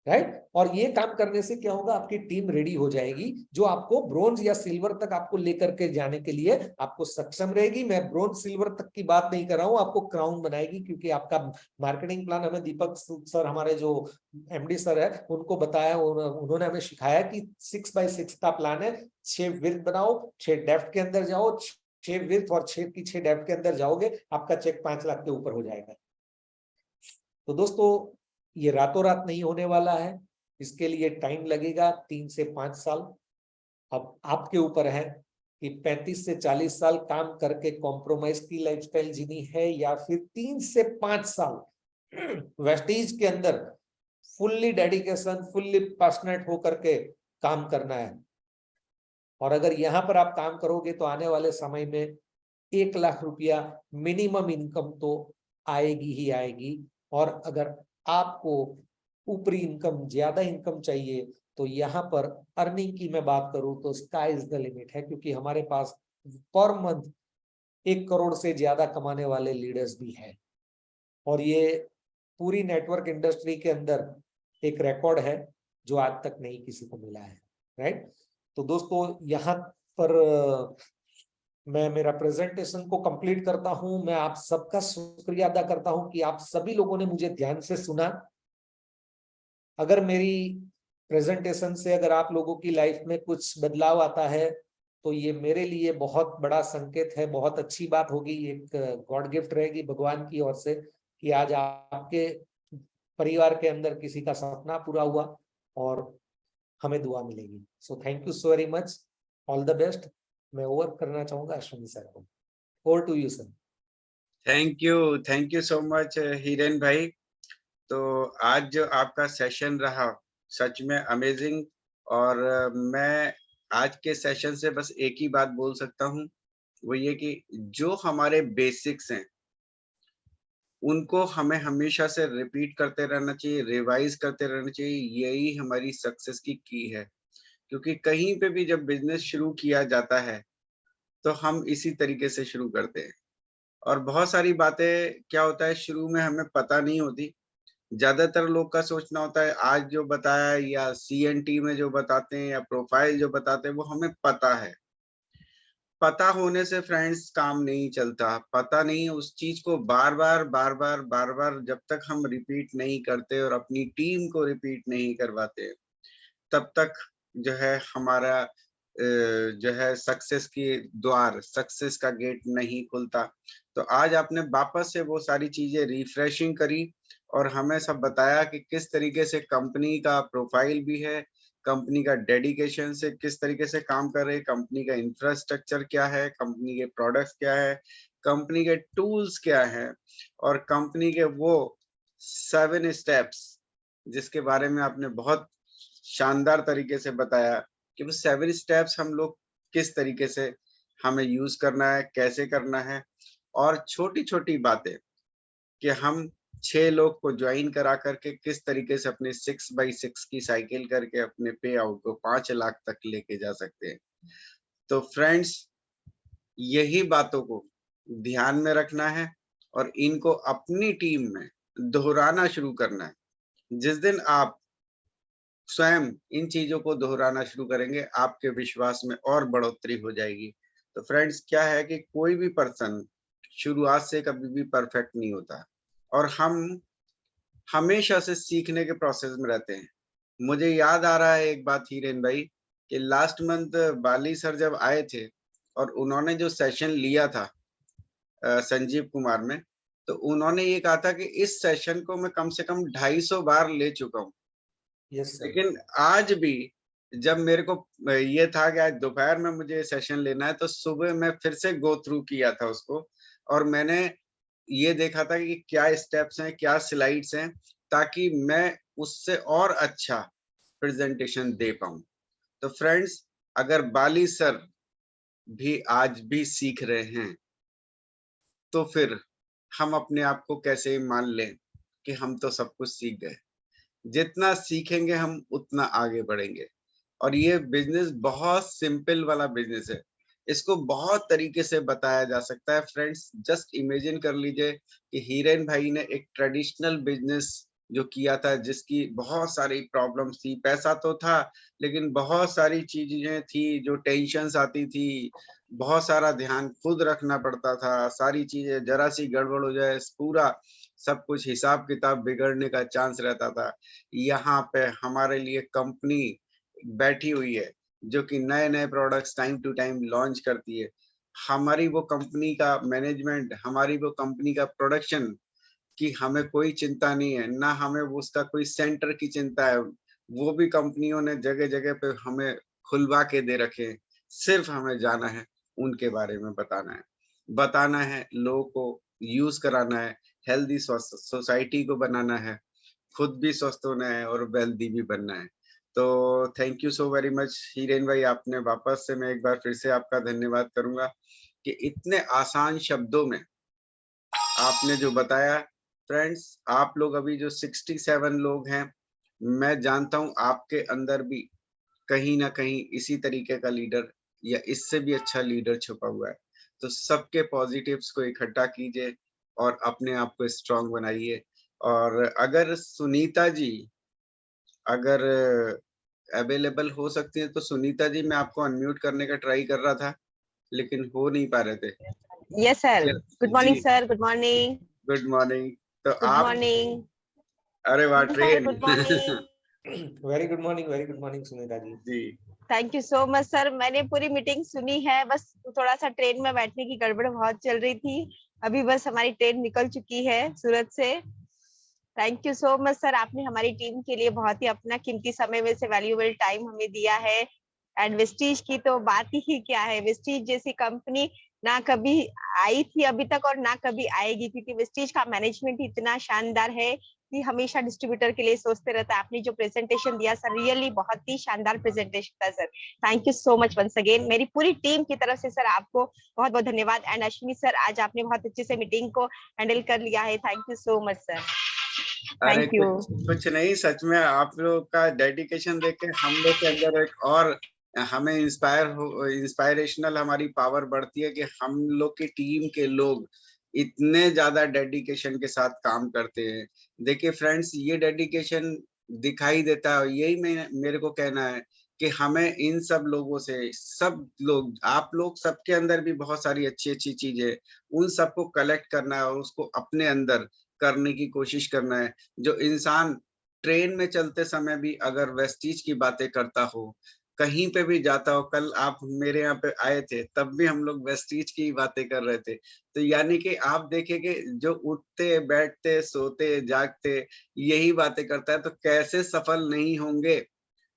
राइट। और ये काम करने से क्या होगा, आपकी टीम रेडी हो जाएगी जो आपको ब्रोंज या सिल्वर तक आपको लेकर के जाने के लिए आपको सक्षम रहेगी। मैं ब्रोंज सिल्वर तक की बात नहीं कर रहा हूं, आपको क्राउन बनाएगी, क्योंकि आपका मार्केटिंग प्लान हमें दीपक सर, हमारे जो एमडी सर है, उनको बताया, उन्होंने हमें सिखाया कि 6x6 का प्लान है। 6 विड्थ बनाओ, 6 डेप्थ के अंदर जाओ, 6 विड्थ और 6 की 6 डेप्थ के अंदर जाओगे, आपका चेक 5 लाख के ऊपर हो जाएगा। तो दोस्तों ये रातों रात नहीं होने वाला है, इसके लिए टाइम लगेगा 3 से 5 साल। अब आपके ऊपर है कि 35 से 40 साल काम करके कॉम्प्रोमाइज की लाइफस्टाइल जीनी है, या फिर 3 से 5 साल वेस्टीज के अंदर फुल्ली डेडिकेशन, फुल्ली पैशनेट होकर के काम करना है। और अगर यहां पर आप काम करोगे तो आने वाले समय में 1 लाख रुपया मिनिमम इनकम तो आएगी ही आएगी। और अगर आपको ऊपरी इनकम, ज्यादा इनकम चाहिए, तो यहाँ पर अर्निंग की मैं बात करूं तो स्काई इज द लिमिट है, क्योंकि हमारे पास पर मंथ 1 करोड़ से ज्यादा कमाने वाले लीडर्स भी हैं। और ये पूरी नेटवर्क इंडस्ट्री के अंदर एक रिकॉर्ड है जो आज तक नहीं किसी को मिला है, राइट। तो दोस्तों यहाँ पर मैं मेरा प्रेजेंटेशन को कंप्लीट करता हूं। मैं आप सबका शुक्रिया अदा करता हूं कि आप सभी लोगों ने मुझे ध्यान से सुना। अगर मेरी प्रेजेंटेशन से अगर आप लोगों की लाइफ में कुछ बदलाव आता है तो ये मेरे लिए बहुत बड़ा संकेत है, बहुत अच्छी बात होगी, एक गॉड गिफ्ट रहेगी भगवान की ओर से कि आज आपके परिवार के अंदर किसी का सपना पूरा हुआ और हमें दुआ मिलेगी। So thank you so very much, all the best. मैं ओवर करना चाहूंगा अश्विनी सर को। Over to you sir. Thank you so much Hiren भाई। तो आज जो आपका सेशन रहा सच में अमेजिंग। और मैं आज के सेशन से बस एक ही बात बोल सकता हूँ, वो ये कि जो हमारे बेसिक्स हैं उनको हमें हमेशा से रिपीट करते रहना चाहिए, रिवाइज करते रहना चाहिए। यही हमारी सक्सेस की है। क्योंकि कहीं पे भी जब बिजनेस शुरू किया जाता है तो हम इसी तरीके से शुरू करते हैं। और बहुत सारी बातें क्या होता है शुरू में हमें पता नहीं होती। ज्यादातर लोग का सोचना होता है आज जो बताया या सीएनटी में जो बताते हैं या प्रोफाइल जो बताते हैं वो हमें पता है। पता होने से फ्रेंड्स काम नहीं चलता। पता नहीं, उस चीज को बार बार जब तक हम रिपीट नहीं करते और अपनी टीम को रिपीट नहीं करवाते तब तक जो है हमारा जो है सक्सेस की द्वार, सक्सेस का गेट नहीं खुलता। तो आज आपने वापस से वो सारी चीजें रिफ्रेशिंग करी और हमें सब बताया कि किस तरीके से कंपनी का प्रोफाइल भी है, कंपनी का डेडिकेशन से किस तरीके से काम कर रहे हैं, कंपनी का इंफ्रास्ट्रक्चर क्या है, कंपनी के प्रोडक्ट्स क्या है, कंपनी के टूल्स क्या है, और कंपनी के वो 7 स्टेप्स जिसके बारे में आपने बहुत शानदार तरीके से बताया कि वो 7 स्टेप्स हम लोग किस तरीके से हमें यूज करना है, कैसे करना है। और छोटी छोटी बातें कि हम 6 लोग को ज्वाइन करा करके किस तरीके से अपने 6x6 की साइकिल करके अपने पे आउट को 5 लाख तक लेके जा सकते हैं। तो फ्रेंड्स यही बातों को ध्यान में रखना है और इनको अपनी टीम में दोहराना शुरू करना है। जिस दिन आप स्वयं इन चीजों को दोहराना शुरू करेंगे आपके विश्वास में और बढ़ोतरी हो जाएगी। तो फ्रेंड्स क्या है कि कोई भी पर्सन शुरुआत से कभी भी परफेक्ट नहीं होता और हम हमेशा से सीखने के प्रोसेस में रहते हैं। मुझे याद आ रहा है एक बात हिरेन भाई कि लास्ट मंथ बाली सर जब आए थे और उन्होंने जो सेशन लिया था संजीव कुमार में, तो उन्होंने ये कहा था कि इस सेशन को मैं कम से कम 250 बार ले चुका हूँ। Yes sir. लेकिन आज भी जब मेरे को ये था कि आज दोपहर में मुझे सेशन लेना है तो सुबह मैं फिर से गो थ्रू किया था उसको और मैंने ये देखा था कि क्या स्टेप्स हैं, क्या स्लाइड्स हैं, ताकि मैं उससे और अच्छा प्रेजेंटेशन दे पाऊं। तो फ्रेंड्स अगर बाली सर भी आज भी सीख रहे हैं, तो फिर हम अपने आप को कैसे मान लें कि हम तो सब कुछ सीख गए। जितना सीखेंगे हम उतना आगे बढ़ेंगे। और ये बिजनेस बहुत सिंपल वाला बिजनेस है। इसको बहुत तरीके से बताया जा सकता है। फ्रेंड्स, जस्ट इमेजिन कर लीजिए कि हीरेन भाई ने एक ट्रेडिशनल बिजनेस जो किया था, जिसकी बहुत सारी प्रॉब्लम्स थी। पैसा तो था, लेकिन बहुत सारी चीजें थी जो टेंशन्स आती थी। बहुत सारा ध्यान खुद रखना पड़ता था। सारी चीजें जरा सी गड़बड़ हो जाए, पूरा सब कुछ हिसाब किताब बिगड़ने का चांस रहता था। यहाँ पे हमारे लिए कंपनी बैठी हुई है जो कि नए-नए products time to time launch करती है। हमारी वो कंपनी का मैनेजमेंट, हमारी वो कंपनी का प्रोडक्शन की हमें कोई चिंता नहीं है, ना हमें वो उसका कोई सेंटर की चिंता है। वो भी कंपनियों ने जगह-जगह पे हमें खुलवा के दे रखे हैं। सिर्फ हमें जाना है, उनके बारे में बताना है, लोगों को यूज़ कराना है, हेल्दी सोसाइटी को बनाना है, खुद भी स्वस्थ होना है और वेल्दी भी बनना है। तो thank you so very much Hiren भाई, आपने वापस से मैं एक बार फिर से आपका धन्यवाद करूँगा कि इतने आसान शब्दों में आपने जो बताया। फ्रेंड्स, आप लोग अभी जो 67 लोग हैं, मैं जानता हूँ आपके अंदर भी कहीं न कहीं इसी तरीके का लीडर या इससे भी अच्छा लीडर छुपा हुआ है। तो सबके पॉजिटिव्स को इकट्ठा कीजिए और अपने आप को स्ट्रॉन्ग बनाइए। और अगर सुनीता जी अगर अवेलेबल हो सकती हैं, तो सुनीता जी, मैं आपको अनम्यूट करने का ट्राई कर रहा था, लेकिन हो नहीं पा रहे थे। Yes sir. गुड जी, morning sir. Good morning. Good morning. तो गुड आप, मॉर्निंग अरे वाह, sir. Train. Good morning. Very good morning Sunita ji. जी, thank you so much sir. मैंने पूरी मीटिंग सुनी है, बस थोड़ा सा ट्रेन में बैठने की गड़बड़ बहुत चल रही थी। अभी बस हमारी ट्रेन निकल चुकी है सूरत से। Thank you so much sir, आपने हमारी टीम के लिए बहुत ही अपना कीमती समय में से वैल्यूएबल टाइम हमें दिया है। एंड वेस्टीज की तो बात ही क्या है। वेस्टीज जैसी कंपनी ना कभी आई थी अभी तक और ना कभी आएगी, क्योंकि वेस्टीज का मैनेजमेंट इतना शानदार है कि हमेशा डिस्ट्रीब्यूटर के लिए सोचते रहता है। आपने जो प्रेजेंटेशन दिया सर, रियली बहुत ही शानदार प्रेजेंटेशन था sir. Thank you so much once again. मेरी पूरी टीम की तरफ से सर आपको बहुत बहुत धन्यवाद। एंड अश्विनी सर, आज आपने बहुत अच्छे से मीटिंग को हैंडल कर लिया है। Thank you so much sir. अरे थैंक यू। कुछ नहीं, सच में आप लोग का डेडिकेशन देख के हम लोग के अंदर एक और हमें इंस्पायरेशनल हमारी पावर बढ़ती है कि हम लोग की टीम के लोग इतने ज्यादा डेडिकेशन के साथ काम करते हैं। देखिए फ्रेंड्स, ये डेडिकेशन दिखाई देता है। और यही मैं मेरे को कहना है कि हमें इन सब लोगों से, सब लोग, आप लोग सबके अंदर भी बहुत सारी अच्छी-अच्छी चीजें, उन सबको कलेक्ट करना है और उसको अपने अंदर करने की कोशिश करना है। जो इंसान ट्रेन में चलते समय भी अगर वेस्टीज की बातें करता हो, कहीं पे भी जाता हो, कल आप मेरे यहाँ पे आए थे, तब भी हम लोग वेस्टीज की बातें कर रहे थे। तो यानी कि आप देखेंगे, जो उठते, बैठते, सोते, जागते, यही बातें करता है, तो कैसे सफल नहीं होंगे।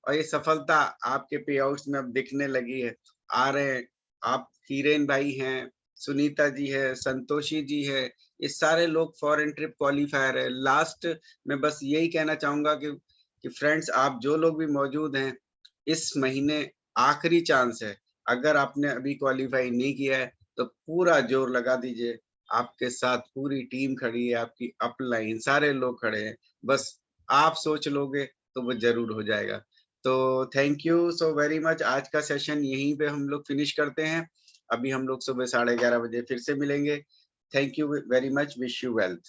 और ये सफलता आपके पेआउट्स में अब दिखने लगी है, आ रहे हैं। आप हीरेन भाई हैं, सुनीता जी है, संतोषी जी है, ये सारे लोग फॉरेन ट्रिप क्वालीफायर है। लास्ट में बस यही कहना चाहूँगा कि फ्रेंड्स, आप जो लोग भी मौजूद हैं, इस महीने आखिरी चांस है। अगर आपने अभी क्वालीफाई नहीं किया है, तो पूरा ज़ोर लगा दीजिए। आपके साथ पूरी टीम खड़ी है, आपकी अपलाइन सारे लोग खड़े हैं। बस आप सोच लोगे, तो वो ज़रूर हो जाएगा। तो thank you so very much. आज का सेशन यहीं पे हम लोग फिनिश करते हैं। अभी हम लोग सुबह 11:30 बजे फिर से मिलेंगे। Thank you very much. Wish you wealth.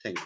Thank you.